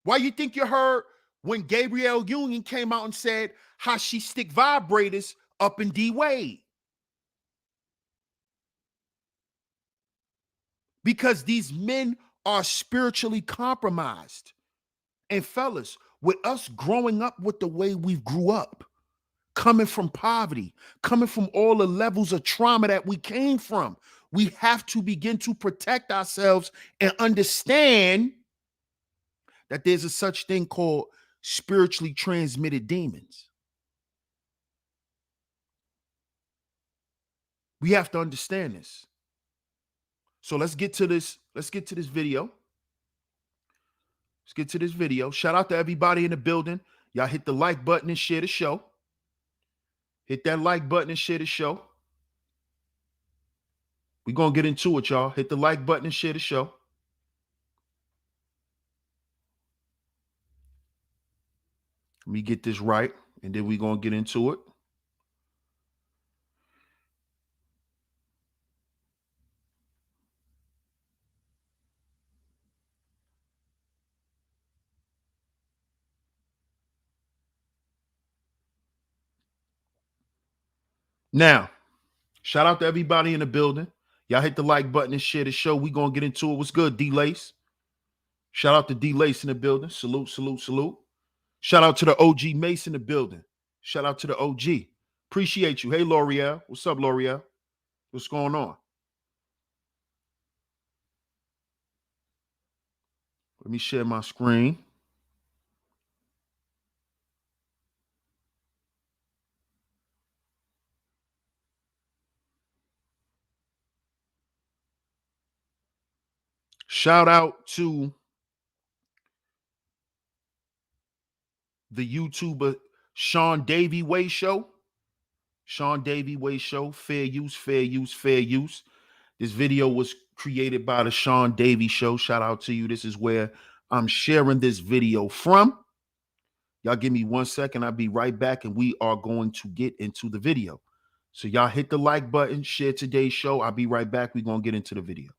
Why you think you heard when Gabrielle Union came out and said how she stick vibrators up in D Wade? Because these men are spiritually compromised. And fellas, with us growing up with the way we grew up, coming from poverty, coming from all the levels of trauma that we came from, we have to begin to protect ourselves and understand that there's a such thing called spiritually transmitted demons. We have to understand this. So let's get to this. Let's get to this video. Let's get to this video. Shout out to everybody in the building. Y'all hit the like button and share the show. Hit that like button and share the show. We're going to get into it, y'all. Hit the like button and share the show. Let me get this right, and then we're going to get into it. Now, shout out to everybody in the building. Y'all hit the like button and share the show. We're going to get into it. What's good, D-Lace? Shout out to D-Lace in the building. Salute, salute, salute. Shout out to the OG Mace in the building. Shout out to the OG. Appreciate you. Hey, L'Oreal. What's up, L'Oreal? What's going on? Let me share my screen. Shout out to the YouTuber Sean Davy Way Show. Sean Davy Way Show. Fair use, fair use, fair use. This video was created by the Sean Davy Show. Shout out to you. This is where I'm sharing this video from. Y'all give me 1 second. I'll be right back and we are going to get into the video. So y'all hit the like button, share today's show. I'll be right back. We're going to get into the video.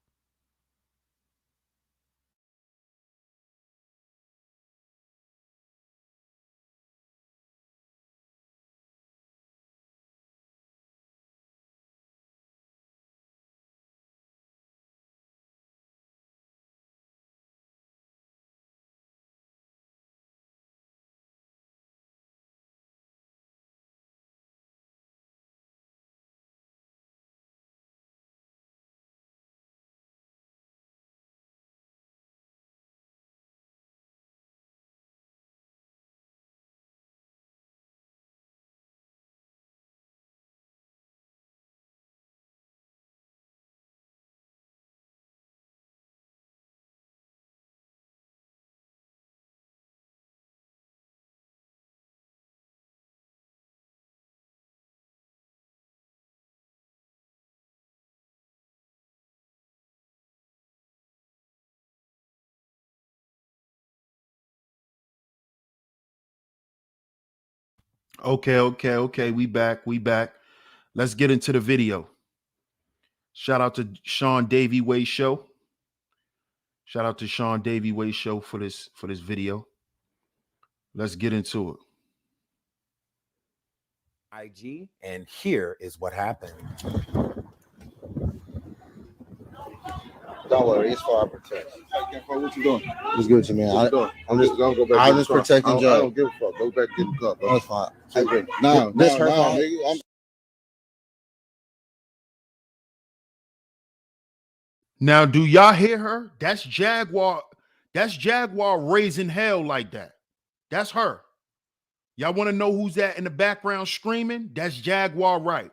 Okay. We back. Let's get into the video. Shout out to Sean Davy Way Show. Shout out to Sean Davy Way Show for this video. Let's get into it. IG, and here is what happened. Don't worry, it's for our protection. What you doing? What's good with you, man? I'm just gonna go back. I'm just protecting I don't give a fuck. Go back in the car, bro. That's fine. Hey, now, nigga. Now, do y'all hear her? That's Jaguar. That's Jaguar raising hell like that. That's her. Y'all want to know who's that in the background screaming? That's Jaguar, right?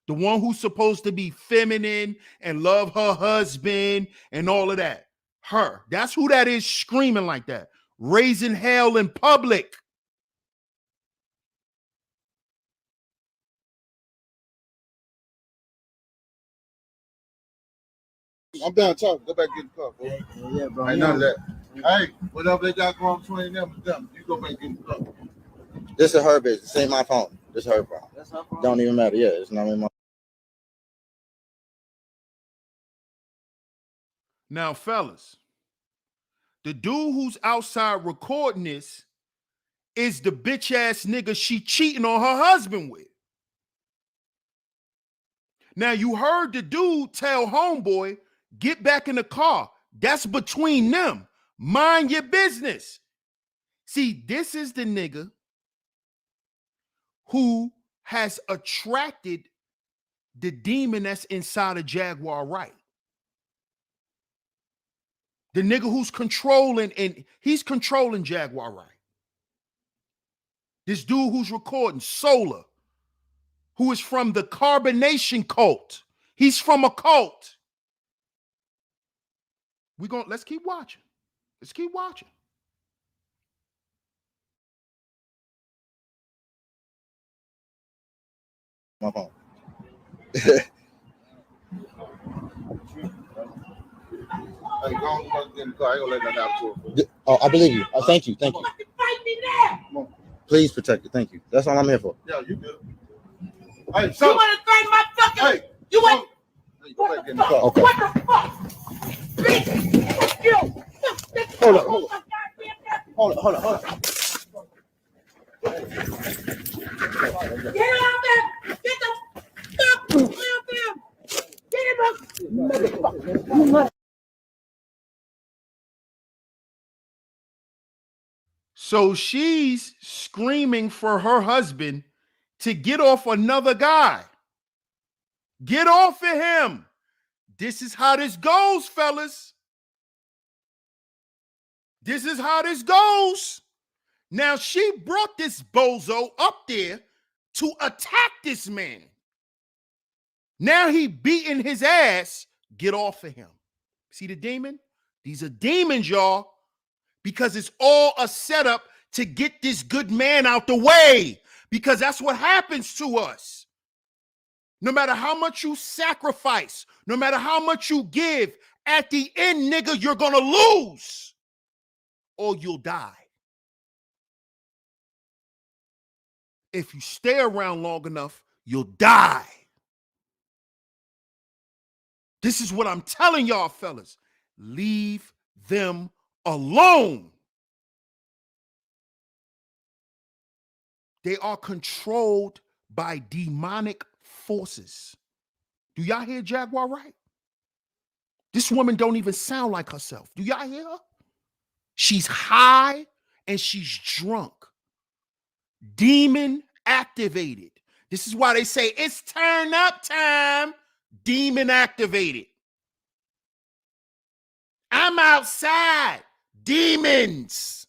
The one who's supposed to be feminine and love her husband and all of that. Her. That's who that is screaming like that. Raising hell in public. I'm done talking. Go back in the car, bro. Yeah, bro. Ain't none of that. Hey, whatever they got going between them, you go back in the car. This is her business. This ain't my phone. This is her phone. That's her phone. Don't even matter. Yeah, it's not in my. Now, fellas, the dude who's outside recording this is the bitch ass nigga she cheating on her husband with. Now, you heard the dude tell homeboy, get back in the car. That's between them. Mind your business. See, this is the nigga who has attracted the demon that's inside of Jaguar Wright. The nigga who's controlling, and he's controlling Jaguar Wright. This dude who's recording, Solar, who is from the carbonation cult. He's from a cult. Let's keep watching. Let's keep watching. My phone. Hey, go on, back in the car. I ain't gonna let nothing happen to her. Oh, I believe you. Thank you. Thank you. Come on. Please protect it. Thank you. That's all I'm here for. Yeah, you good. Hey, so. You want to thank my fucking? Hey, you want? Hey, go back in the car. Okay. What the fuck? Bitch, fuck you. Hold on. Hold on. Get out there. Get the fuck out there. Get him up. Motherfucker. So she's screaming for her husband to get off another guy. Get off of him. This is how this goes, fellas. This is how this goes. Now, she brought this bozo up there to attack this man. Now he beating his ass. Get off of him. See the demon? These are demons, y'all, because it's all a setup to get this good man out the way, because that's what happens to us. No matter how much you sacrifice, no matter how much you give, at the end, nigga, you're gonna lose or you'll die. If you stay around long enough, you'll die. This is what I'm telling y'all, fellas. Leave them alone. They are controlled by demonic forces. Do y'all hear Jaguar Wright? This woman don't even sound like herself. Do y'all hear her? She's high and she's drunk. Demon activated. This is why they say it's turn up time. Demon activated. I'm outside. Demons.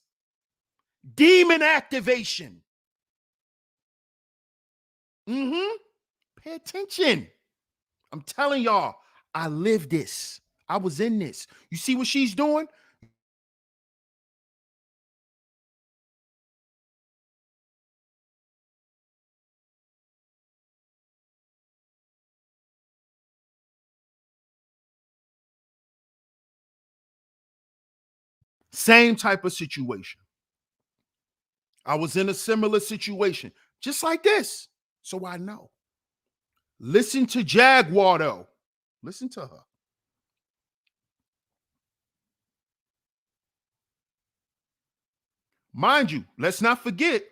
Demon activation. Pay attention. I'm telling y'all, I lived this. I was in this. You see what she's doing? Same type of situation. I was in a similar situation, just like this. So I know. Listen to Jaguar, though. Listen to her. Mind you, let's not forget,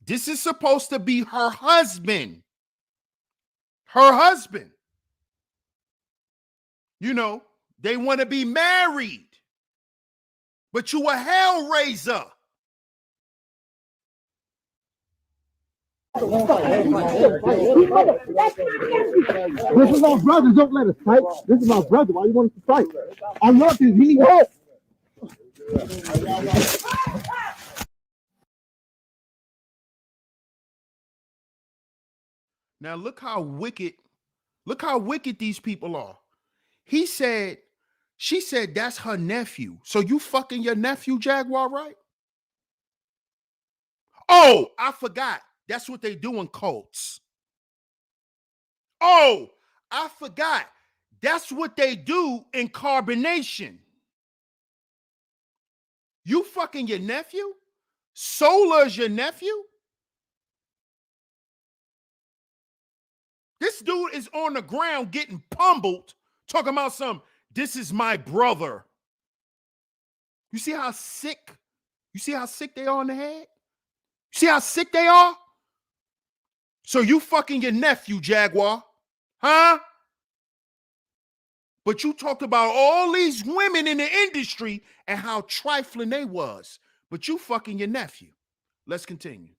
this is supposed to be her husband. Her husband. You know, they want to be married. But you a hellraiser. This is my brother. Don't let us fight. This is my brother. Why you want us to fight? I love him. He needs help. Now look how wicked these people are. She said that's her nephew. So you fucking your nephew, Jaguar, right? Oh, I forgot. That's what they do in cults. Oh, I forgot. That's what they do in carbonation. You fucking your nephew? Solar's your nephew? This dude is on the ground getting pummeled, talking about this is my brother. You see how sick? You see how sick they are in the head? You see how sick they are? So you fucking your nephew, Jaguar, huh? But you talked about all these women in the industry and how trifling they was. But you fucking your nephew. Let's continue.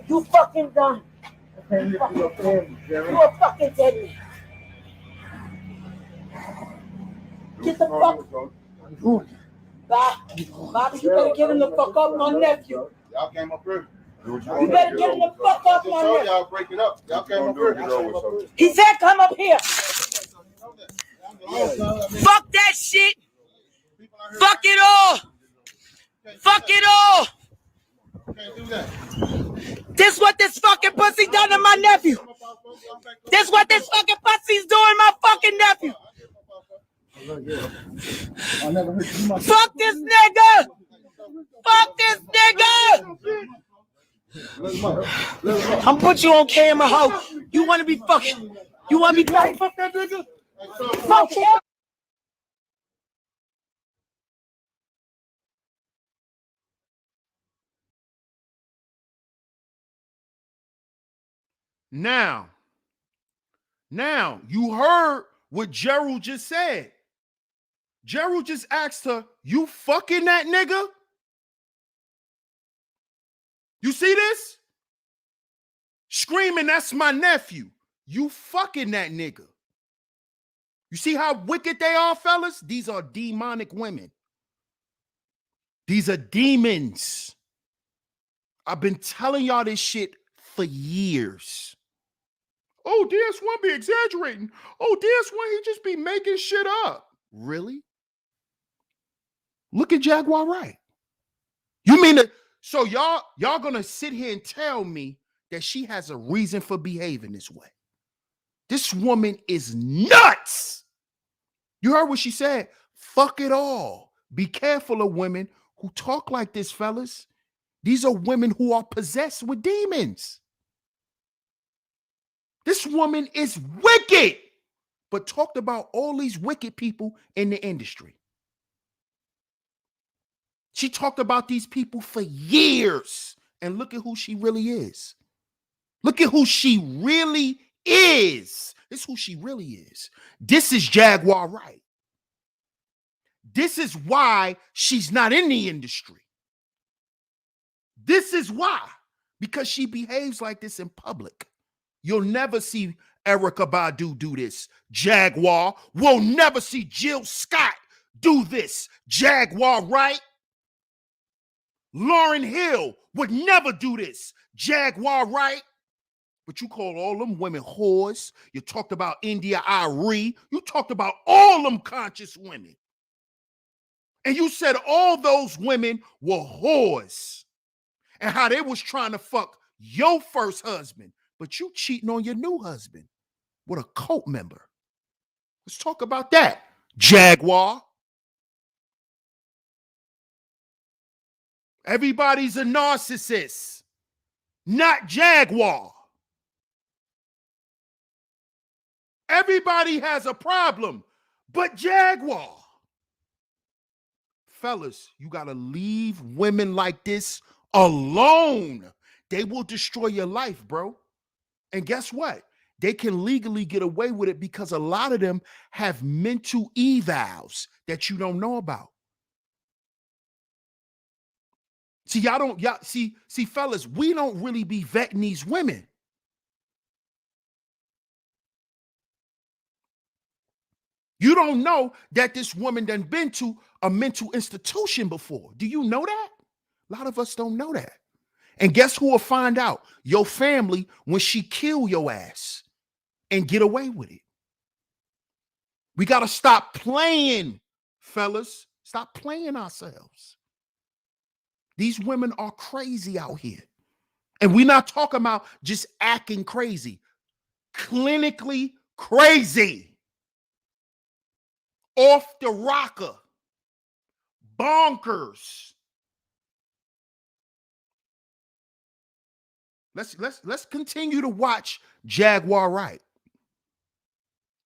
You fucking done. You a fucking dead man. Get the fuck. Bobby, you better get him the fuck up, my nephew. Y'all came up here. You better get him the fuck up, my nephew. Y'all break it up. Y'all came up here. He said come up here. Fuck that shit. Fuck it all. Fuck it all. Can't do that. This what this fucking pussy done to my nephew. This what this fucking pussy's doing my fucking nephew. Fuck this nigga. Fuck this nigga. I'm put you on camera, ho. You want to be fucking. You want to be fucking. Fuck that nigga. Fuck him. Now, you heard what Gerald just said. Gerald just asked her, you fucking that nigga? You see this? Screaming, that's my nephew. You fucking that nigga. You see how wicked they are, fellas? These are demonic women. These are demons. I've been telling y'all this shit for years. Oh, DS1 be exaggerating. Oh, DS1, he just be making shit up. Really? Look at Jaguar Wright. You mean that? So y'all gonna sit here and tell me that she has a reason for behaving this way? This woman is nuts. You heard what she said? Fuck it all. Be careful of women who talk like this, fellas. These are women who are possessed with demons. This woman is wicked, but talked about all these wicked people in the industry. She talked about these people for years, and look at who she really is. Look at who she really is. This is who she really is. This is Jaguar Wright. This is why she's not in the industry. This is why, because she behaves like this in public. You'll never see Erykah Badu do this. Jaguar. We'll never see Jill Scott do this. Jaguar Wright. Lauryn Hill would never do this. Jaguar Wright. But you call all them women whores. You talked about India Arie. You talked about all them conscious women. And you said all those women were whores. And how they was trying to fuck your first husband. But you cheating on your new husband with a cult member. Let's talk about that, Jaguar. Everybody's a narcissist, not Jaguar. Everybody has a problem, but Jaguar. Fellas, you got to leave women like this alone. They will destroy your life, bro. And guess what? They can legally get away with it because a lot of them have mental evals that you don't know about. See, see, fellas, we don't really be vetting these women. You don't know that this woman done been to a mental institution before. Do you know that? A lot of us don't know that. And guess who will find out? Your family when she kill your ass and get away with it. We got to stop playing, fellas. Stop playing ourselves. These women are crazy out here. And we're not talking about just acting crazy. Clinically crazy. Off the rocker. Bonkers. Let's continue to watch Jaguar Wright.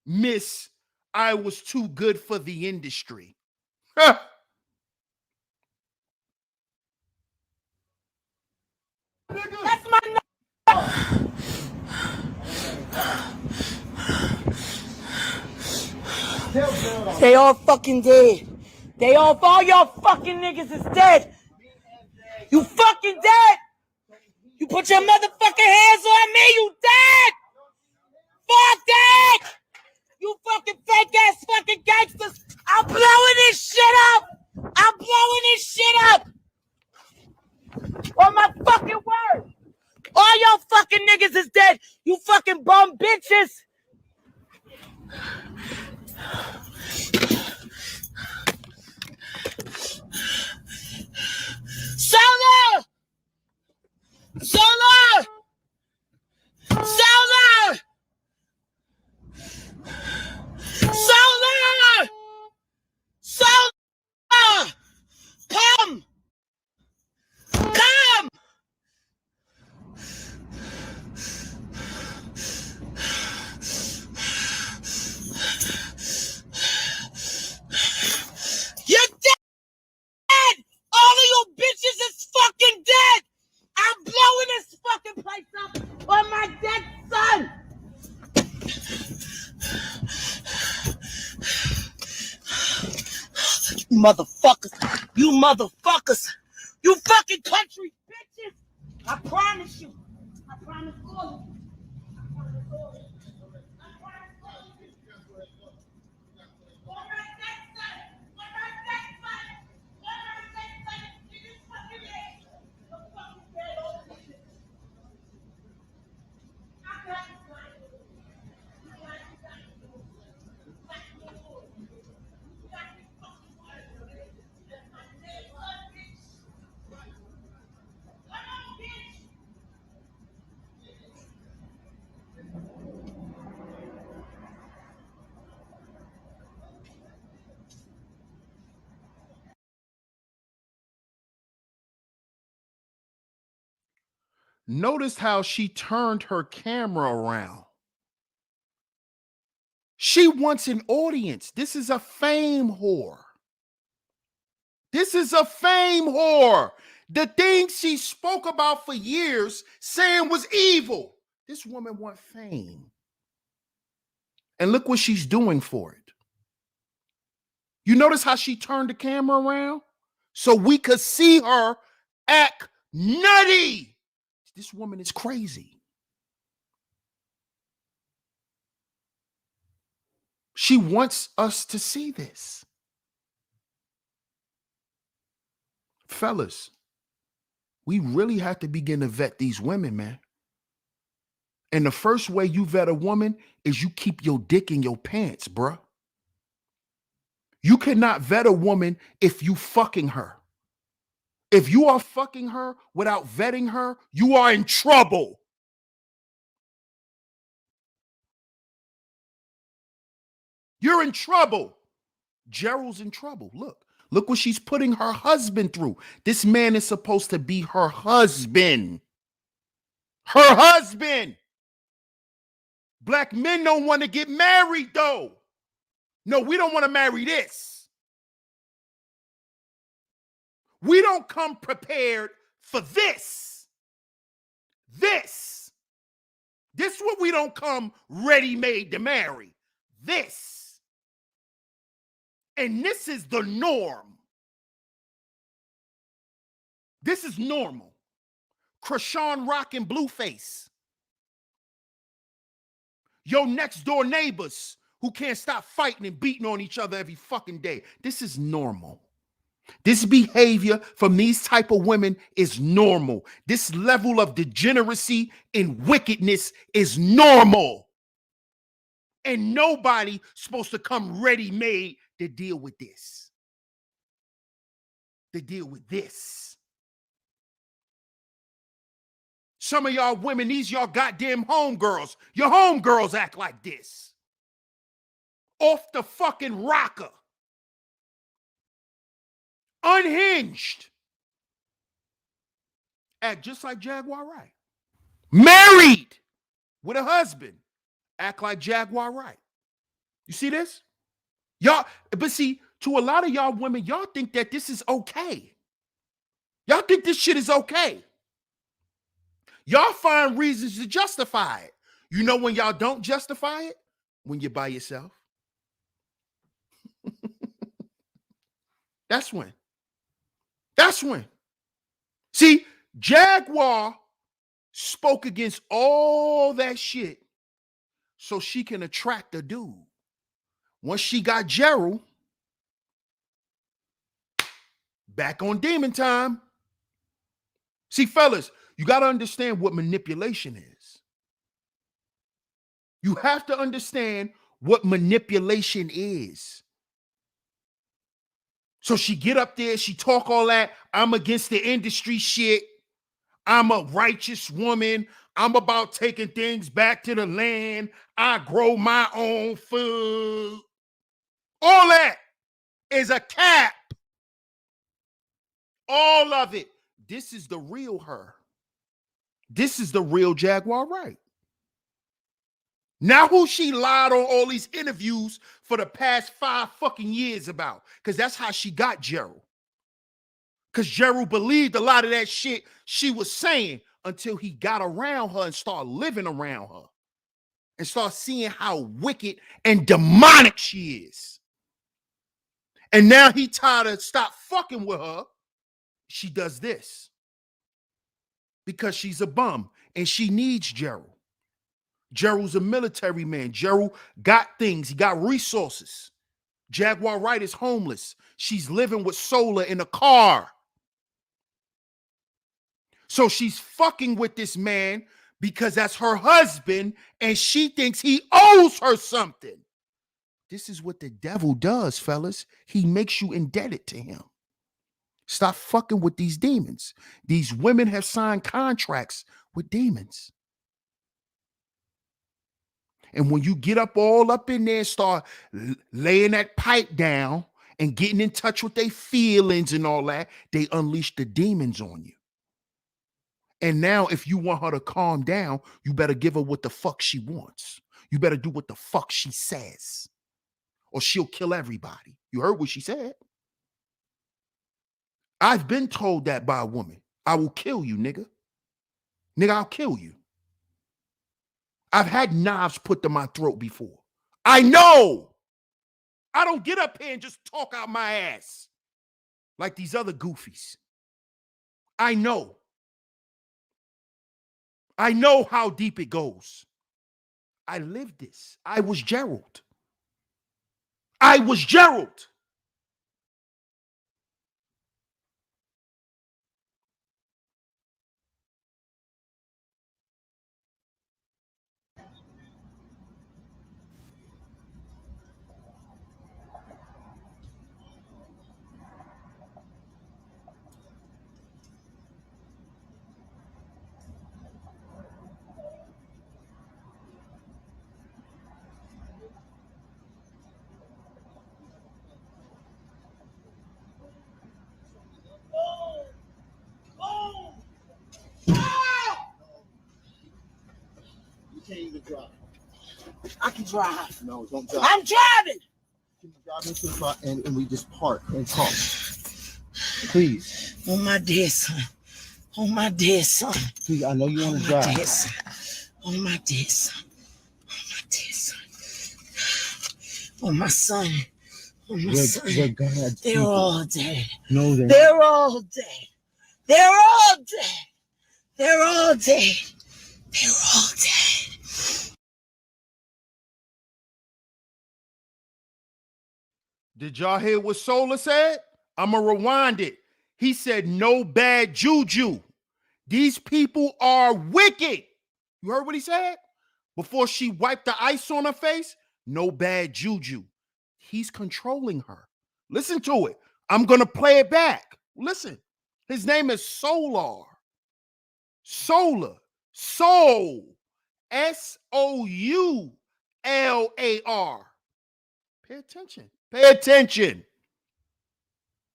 Miss, I was too good for the industry. That's my They all fucking dead. All y'all fucking niggas is dead. You fucking dead. You put your motherfucking hands on me, you dead. Fuck that. You fucking fake ass fucking gangsters. I'm blowing this shit up. On my fucking word. All y'all fucking niggas is dead. You fucking bum bitches. Solar! Come! You're dead! All of you bitches is fucking dead! I'm blowing this fucking place up on my dead son! You motherfuckers! You fucking country bitches! I promise you! I promise all of you! Notice how she turned her camera around. She wants an audience. This is a fame whore. The things she spoke about for years, saying was evil. This woman wants fame. And look what she's doing for it. You notice how she turned the camera around? So we could see her act nutty. This woman is crazy. She wants us to see this. Fellas, we really have to begin to vet these women, man. And the first way you vet a woman is you keep your dick in your pants, bruh. You cannot vet a woman if you fucking her. If you are fucking her without vetting her, you are in trouble. You're in trouble. Gerald's in trouble. Look what she's putting her husband through. This man is supposed to be her husband. Her husband. Black men don't want to get married, though. No, we don't want to marry this. We don't come prepared for this. This is what we don't come ready-made to marry. This. And this is the norm. This is normal. Krishan Rock and Blueface. Your next door neighbors who can't stop fighting and beating on each other every fucking day. This is normal. This behavior from these type of women is normal. This level of degeneracy and wickedness is normal. And nobody's supposed to come ready-made to deal with this. To deal with this. Some of y'all women, these y'all goddamn homegirls. Your homegirls act like this. Off the fucking rocker. Unhinged. Act just like Jaguar Wright. Married with a husband. Act like Jaguar Wright. You see this? Y'all, but see, to a lot of y'all women, y'all think that this is okay. Y'all think this shit is okay. Y'all find reasons to justify it. You know when y'all don't justify it? When you're by yourself. That's when. That's when. See, Jaguar spoke against all that shit so she can attract a dude. Once she got Gerald, back on demon time. See, fellas, you got to understand what manipulation is. You have to understand what manipulation is. So she get up there, she talk all that, I'm against the industry shit. I'm a righteous woman. I'm about taking things back to the land. I grow my own food. All that is a cap. All of it. This is the real her. This is the real Jaguar Wright. Now who she lied on all these interviews for the past 5 fucking years about. Because that's how she got Gerald. Because Gerald believed a lot of that shit she was saying until he got around her and started living around her. And start seeing how wicked and demonic she is. And now he tired of stop fucking with her. She does this. Because she's a bum and she needs Gerald. Gerald's a military man. Gerald got things. He got resources. Jaguar Wright is homeless. She's living with solar in a car. So she's fucking with this man because that's her husband and she thinks he owes her something. This is what the devil does, fellas. He makes you indebted to him. Stop fucking with these demons. These women have signed contracts with demons. And when you get up all up in there and start laying that pipe down and getting in touch with their feelings and all that, they unleash the demons on you. And now if you want her to calm down, you better give her what the fuck she wants. You better do what the fuck she says. Or she'll kill everybody. You heard what she said. I've been told that by a woman. I will kill you, nigga. Nigga, I'll kill you. I've had knives put to my throat before. I know. I don't get up here and just talk out my ass like these other goofies. I know. I know how deep it goes. I lived this. I was Gerald. I was Gerald. You can't even drive. I can drive. No, don't drive. I'm driving. Can you drive into the car and we just park and talk? Please. Oh, my dear son. Oh, my dear son. Please, I know you want to Oh, my drive. dear son. Oh, my dear son. Oh, my dear son. Oh, my son. Oh, my son. We're God's They're people. all dead. No, They're all dead. They're all dead. They're all dead. They're all dead. Did y'all hear what Solar said? I'm going to rewind it. He said, no bad juju. These people are wicked. You heard what he said? Before she wiped the ice on her face, no bad juju. He's controlling her. Listen to it. I'm going to play it back. Listen. His name is Solar. Solar. Soul. Soular. Pay attention. Pay attention.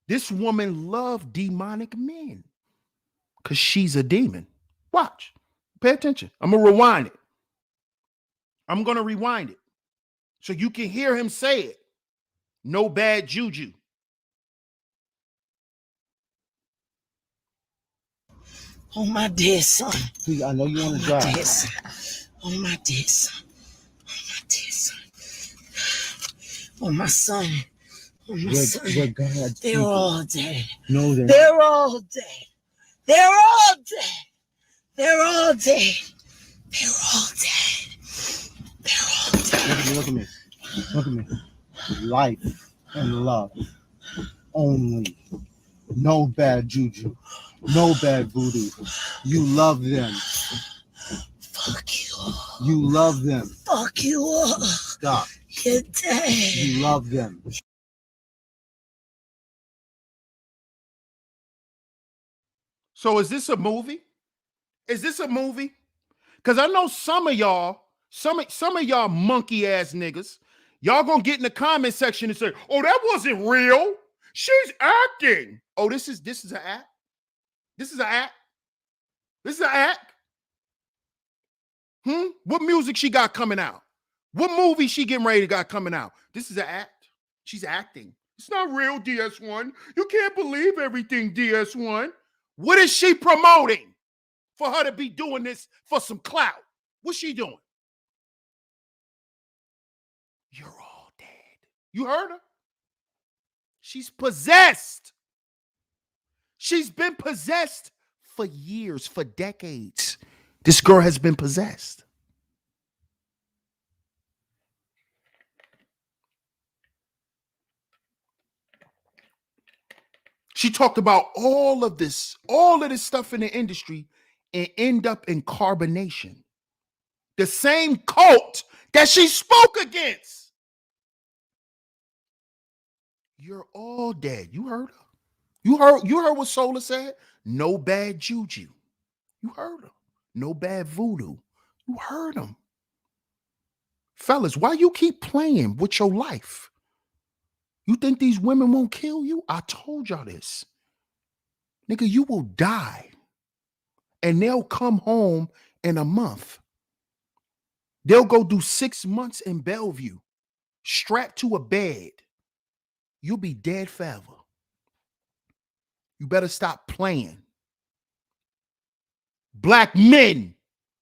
This woman loved demonic men because she's a demon. Watch. Pay attention. I'm going to rewind it. I'm going to rewind it so you can hear him say it. No bad juju. Oh, my dear son. Please, I know you want to Oh, my drive. dear son. Oh, my dear son. Oh, my dear son. Oh, my son. Oh, my son. We're God's They're people. all dead. No, They're all dead. They're all dead. They're all dead. They're all dead. They're all dead. Look at me. Look at me. Life and love only. No bad juju. No bad voodoo. You love them. Fuck you all. You love them. Fuck you all. Stop. You're dead. You love them. So is this a movie? Is this a movie? Because I know some of y'all monkey ass niggas, y'all gonna get in the comment section and say, oh, that wasn't real. She's acting. Oh, this is an act? This is an act? This is an act? What music she got coming out? What movie she getting ready to got coming out? This is an act. She's acting. It's not real, DS1. You can't believe everything, DS1. What is she promoting for her to be doing this for some clout? What's she doing? You're all dead. You heard her? She's possessed. She's been possessed for years, for decades. This girl has been possessed. She talked about all of this stuff in the industry and end up in carbonation. The same cult that she spoke against. You're all dead. You heard her. You heard what Solar said? No bad juju. You heard her. No bad voodoo. You heard him. Fellas, why you keep playing with your life? You think these women won't kill you? I told y'all this. Nigga, you will die. And they'll come home in a month. They'll go do 6 months in Bellevue, strapped to a bed. You'll be dead forever. You better stop playing. Black men,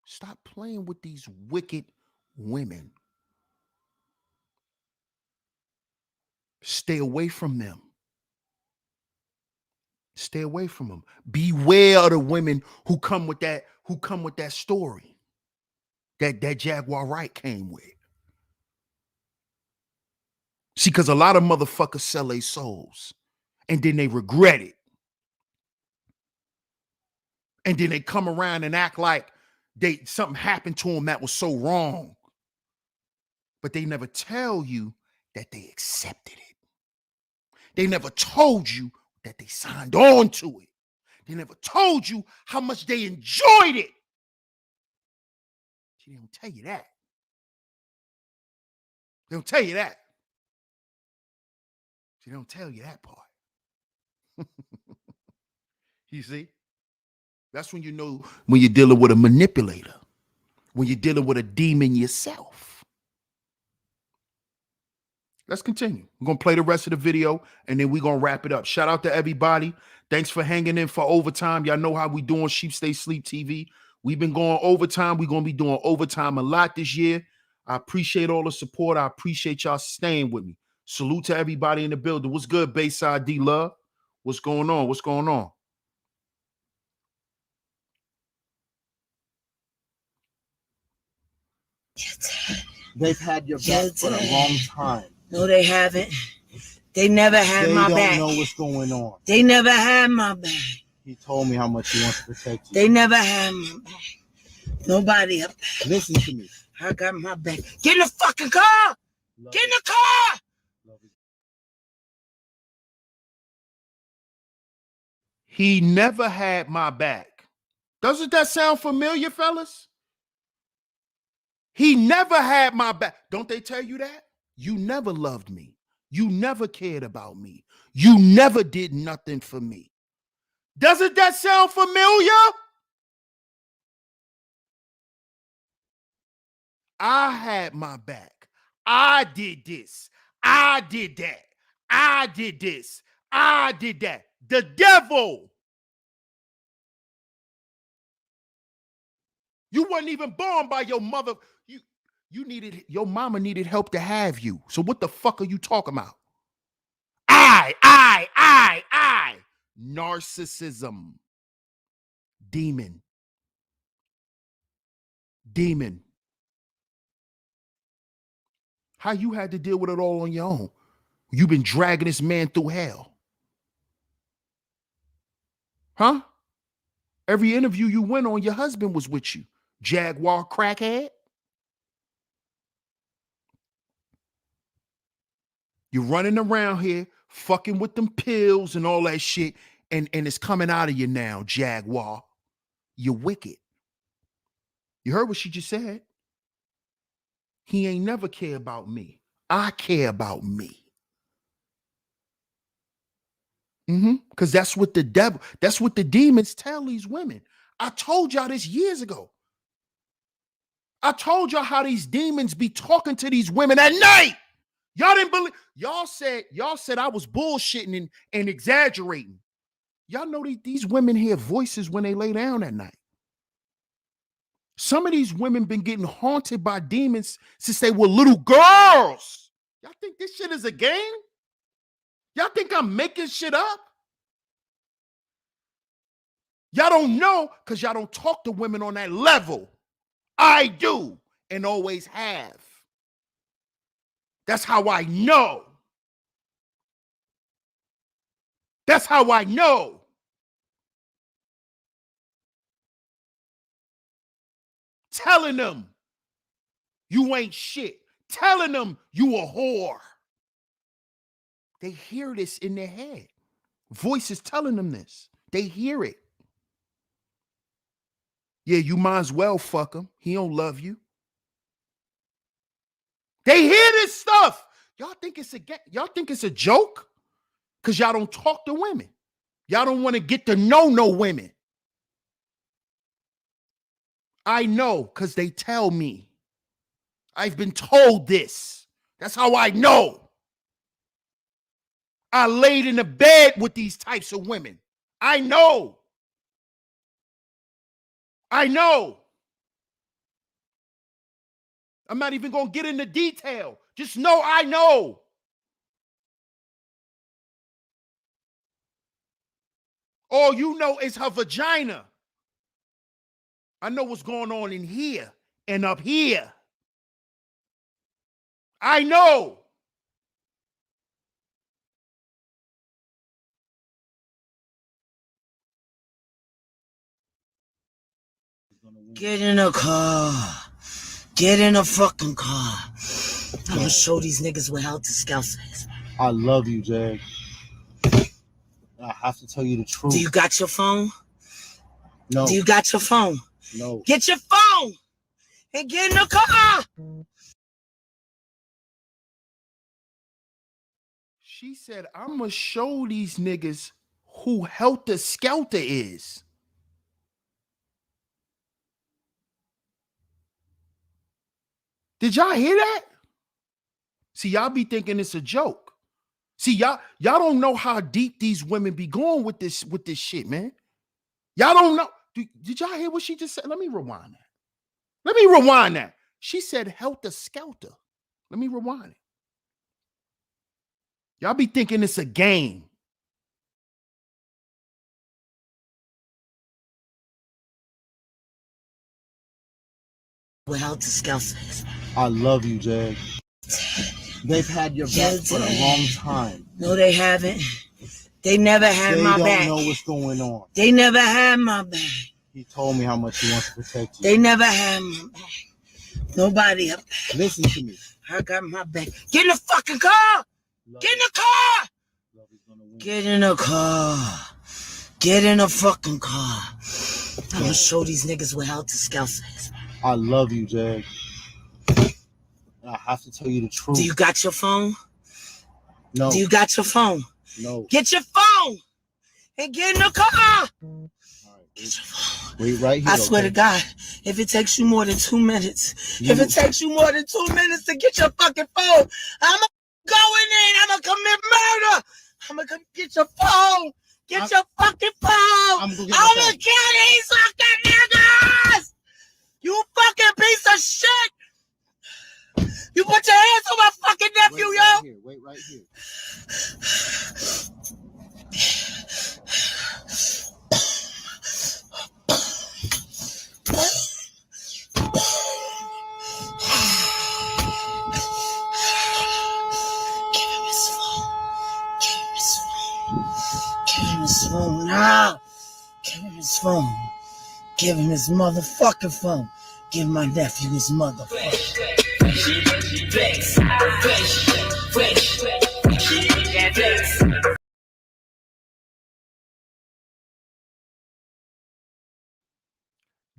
stop playing with these wicked women. Stay away from them. Stay away from them. Beware of the women who come with that story that Jaguar Wright came with. See, because a lot of motherfuckers sell their souls and then they regret it. And then they come around and act like something happened to them that was so wrong. But they never tell you that they accepted it. They never told you that they signed on to it. They never told you how much they enjoyed it. They don't tell you that. They don't tell you that. They don't tell you that part. You see? That's when you know when you're dealing with a manipulator when you're dealing with a demon yourself. Let's continue. We're going to play the rest of the video, and then we're going to wrap it up. Shout out to everybody. Thanks for hanging in for overtime. Y'all know how we doing Sheep Stay Sleep TV. We've been going overtime. We're going to be doing overtime a lot this year. I appreciate all the support. I appreciate y'all staying with me. Salute to everybody in the building. What's good, Bayside D Love? What's going on? What's going on? They've had your back for a long time. No, they haven't. They never had my back. They don't know what's going on. They never had my back. He told me how much he wants to protect you. They never had my back. Nobody up there. Listen to me. I got my back. Get in the fucking car! Get in the car! He never had my back. Doesn't that sound familiar, fellas? He never had my back. Don't they tell you that? You never loved me. You never cared about me. You never did nothing for me. Doesn't that sound familiar? I had my back. I did this. I did that. I did this. I did that. The devil. You weren't even born by your mother. You needed, your mama needed help to have you. So what the fuck are you talking about? I. Narcissism. Demon. How you had to deal with it all on your own? You've been dragging this man through hell. Huh? Every interview you went on, your husband was with you. Jaguar crackhead. You're running around here, fucking with them pills and all that shit, and it's coming out of you now, Jaguar. You're wicked. You heard what she just said? He ain't never care about me. I care about me. Because that's what the devil, that's what the demons tell these women. I told y'all this years ago. I told y'all how these demons be talking to these women at night. Y'all didn't believe. Y'all said I was bullshitting and exaggerating. Y'all know these women hear voices when they lay down at night. Some of these women been getting haunted by demons since they were little girls. Y'all think this shit is a game? Y'all think I'm making shit up? Y'all don't know because y'all don't talk to women on that level. I do and always have. That's how I know. That's how I know. Telling them you ain't shit. Telling them you a whore. They hear this in their head. Voices telling them this. They hear it. Yeah, you might as well fuck him. He don't love you. They hear this stuff. Y'all think it's a joke? Because y'all don't talk to women. Y'all don't want to get to know no women. I know because they tell me. I've been told this. That's how I know. I laid in the bed with these types of women. I know. I know. I'm not even going to get into detail. Just know I know. All you know is her vagina. I know what's going on in here and up here. I know. Get in a car. Get in a fucking car. I'm gonna show these niggas what Helter Skelter is. I love you, Jag. I have to tell you the truth. Do you got your phone? No. Do you got your phone? No. Get your phone and get in the car. She said, I'm going to show these niggas who Helter Skelter is. Did y'all hear that? See, y'all be thinking it's a joke. See, y'all don't know how deep these women be going with this shit, man. Y'all don't know. Did y'all hear what she just said? Let me rewind that. She said helter skelter. Let me rewind it. Y'all be thinking it's a game. Well, helter skelter. I love you, Jag. They've had your back for a long time. No, they haven't. They never had my back. They don't know what's going on. They never had my back. He told me how much he wants to protect you. They never had my back. Nobody up there. Listen to me. I got my back. Get in the fucking car. Get in the car. Get in the car. Get in the fucking car. I'm gonna show these niggas what helter skelter is. I love you, Jag. I have to tell you the truth. Do you got your phone? No. Do you got your phone? No. Get your phone and get in the car. All right, wait right here. I swear to God, if it takes you more than 2 minutes, if it takes you more than 2 minutes to get your fucking phone, I'm going in. I'm gonna commit murder. I'm gonna come get your phone. Get your fucking phone. I'm gonna kill these fucking niggas. You fucking piece of shit. You put your hands on my fucking nephew, yo. Wait right here. Now. Give him his phone. Give him his motherfucking phone. Give my nephew his motherfucking.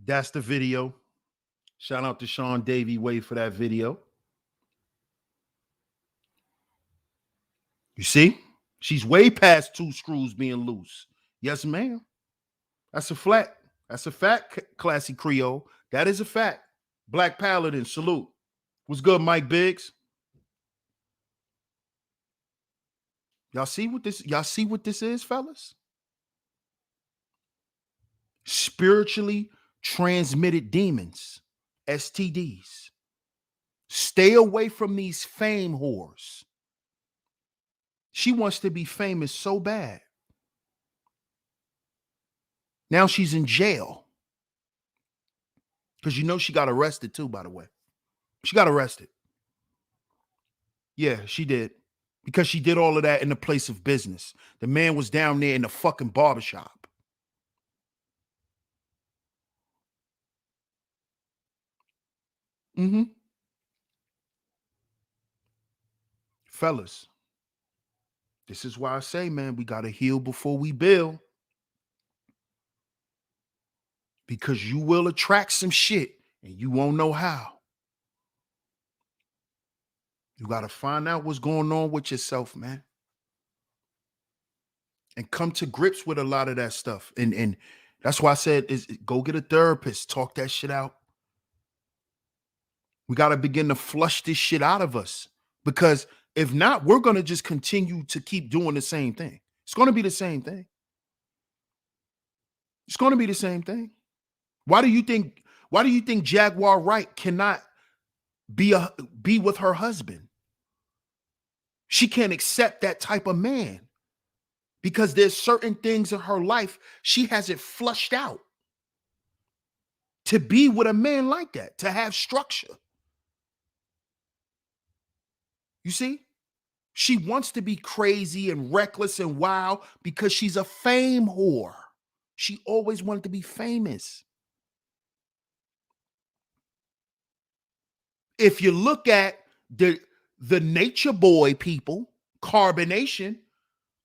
That's the video. Shout out to Sean Davey Way for that video. You see? She's way past 2 screws being loose. Yes, ma'am. That's a fact. That's a fact, Classy Creole. That is a fact. Black Paladin, salute. What's good, Mike Biggs? Y'all see what this is, fellas? Spiritually transmitted demons, STDs. Stay away from these fame whores. She wants to be famous so bad. Now she's in jail. Because you know she got arrested too, by the way. She got arrested. Yeah, she did. Because she did all of that in the place of business. The man was down there in the fucking barbershop. Mm-hmm. Fellas, this is why I say, man, we got to heal before we build. Because you will attract some shit and you won't know how. You got to find out what's going on with yourself, man. And come to grips with a lot of that stuff. And that's why I said, go get a therapist, talk that shit out. We got to begin to flush this shit out of us. Because if not, we're going to just continue to keep doing the same thing. It's going to be the same thing. It's going to be the same thing. Why do you think Jaguar Wright cannot be with her husband? She can't accept that type of man because there's certain things in her life she hasn't flushed out to be with a man like that, to have structure. You see? She wants to be crazy and reckless and wild because she's a fame whore. She always wanted to be famous. If you look at the Nature Boy people, Carbonation,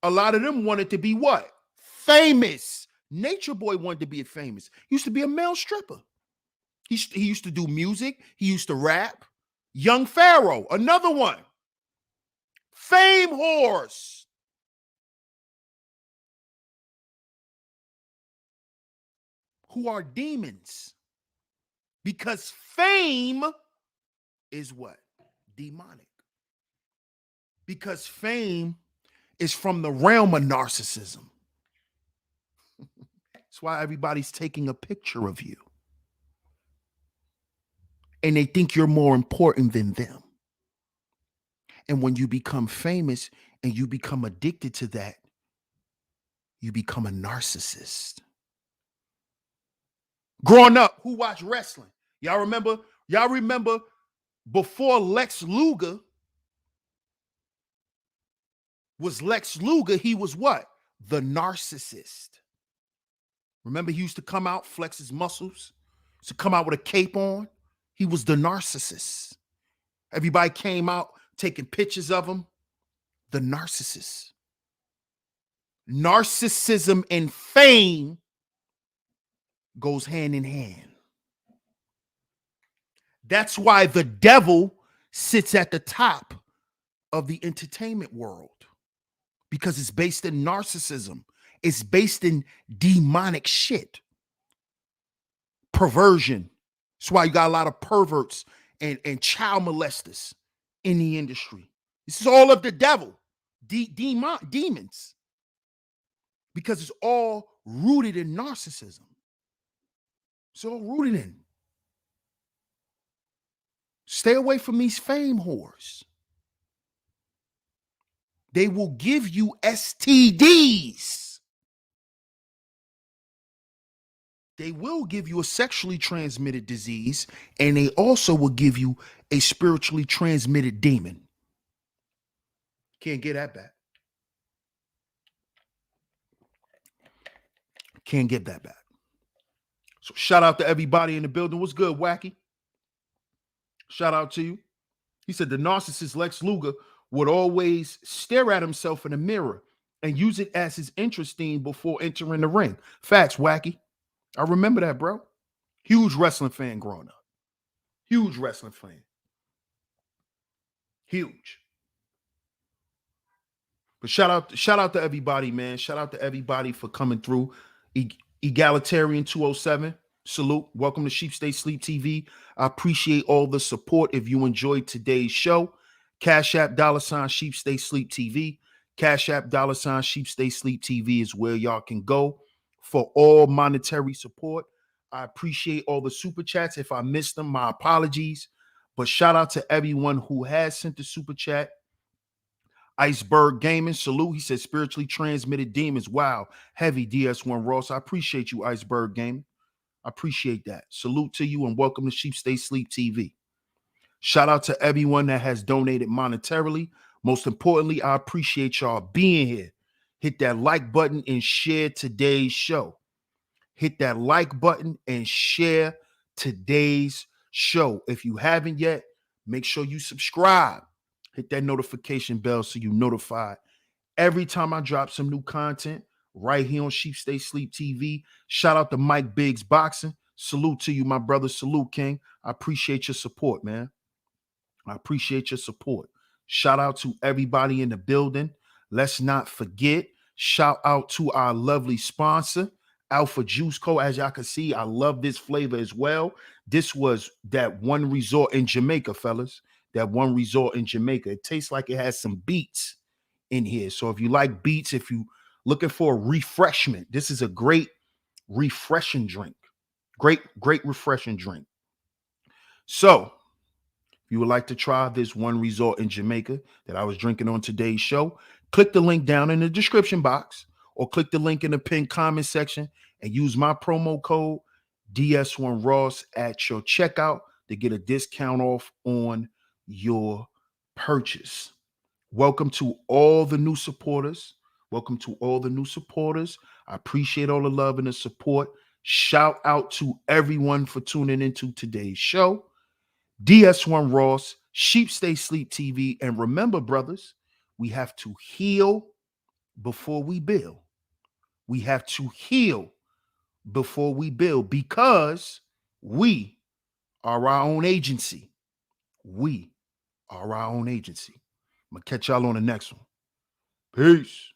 a lot of them wanted to be what? Famous. Nature Boy wanted to be famous. He used to be a male stripper. He used to do music. He used to rap. Young Pharaoh, another one. Fame whores. Who are demons. Because fame is what? Demonic. Because fame is from the realm of narcissism. That's why everybody's taking a picture of you. And they think you're more important than them. And when you become famous and you become addicted to that, you become a narcissist. Growing up, who watched wrestling? Y'all remember before Lex Luger was Lex Luger, he was what? The narcissist. Remember, he used to come out, flex his muscles, used to come out with a cape on. He was the narcissist. Everybody came out taking pictures of him. The narcissist. Narcissism and fame goes hand in hand. That's why the devil sits at the top of the entertainment world, because it's based in narcissism. It's based in demonic shit. Perversion. That's why you got a lot of perverts and child molesters in the industry. This is all of the devil. Demons. Because it's all rooted in narcissism. It's all rooted in. Stay away from these fame whores. They will give you STDs. They will give you a sexually transmitted disease, and they also will give you a spiritually transmitted demon. Can't get that back. Can't get that back. So shout out to everybody in the building. What's good, Wacky? Shout out to you. He said the narcissist Lex Luger would always stare at himself in the mirror and use it as his interest theme before entering the ring. Facts, Wacky. I remember that, bro. Huge wrestling fan growing up. Huge wrestling fan. Huge. But shout out to everybody, man. Shout out to everybody for coming through. Egalitarian 207. Salute. Welcome to Sheep Stay Sleep TV. I appreciate all the support. If you enjoyed today's show, CashApp $ Sheep Stay Sleep TV. CashApp $ Sheep Stay Sleep TV is where y'all can go for all monetary support. I appreciate all the super chats. If I missed them, my apologies. But shout out to everyone who has sent the super chat. Iceberg Gaming, salute. He said spiritually transmitted demons. Wow. Heavy DS1 Ross. I appreciate you, Iceberg Gaming. I appreciate that. Salute to you and welcome to Sheep Stay Sleep TV. Shout out to everyone that has donated monetarily. Most importantly, I appreciate y'all being here. Hit that like button and share today's show. Hit that like button and share today's show. If you haven't yet, make sure you subscribe. Hit that notification bell so you're notified every time I drop some new content right here on Sheep Stay Sleep TV. Shout out to Mike Biggs Boxing. Salute to you, my brother. Salute, King. I appreciate your support, man. I appreciate your support. Shout out to everybody in the building. Let's not forget, shout out to our lovely sponsor, Alpha Juice Co. As y'all can see, I love this flavor as well. This was that one resort in Jamaica, fellas. That one resort in Jamaica. It tastes like it has some beets in here. So if you like beets, if you looking for a refreshment, this is a great refreshing drink. Great refreshing drink. So if you would like to try this one resort in Jamaica that I was drinking on today's show, click the link down in the description box or click the link in the pinned comment section and use my promo code DS1Ross at your checkout to get a discount off on your purchase. Welcome to all the new supporters. Welcome to all the new supporters. I appreciate all the love and the support. Shout out to everyone for tuning into today's show. DS1 Ross, Sheep Stay Sleep TV. And remember, brothers, we have to heal before we build. We have to heal before we build because we are our own agency. We are our own agency. I'm going to catch y'all on the next one. Peace.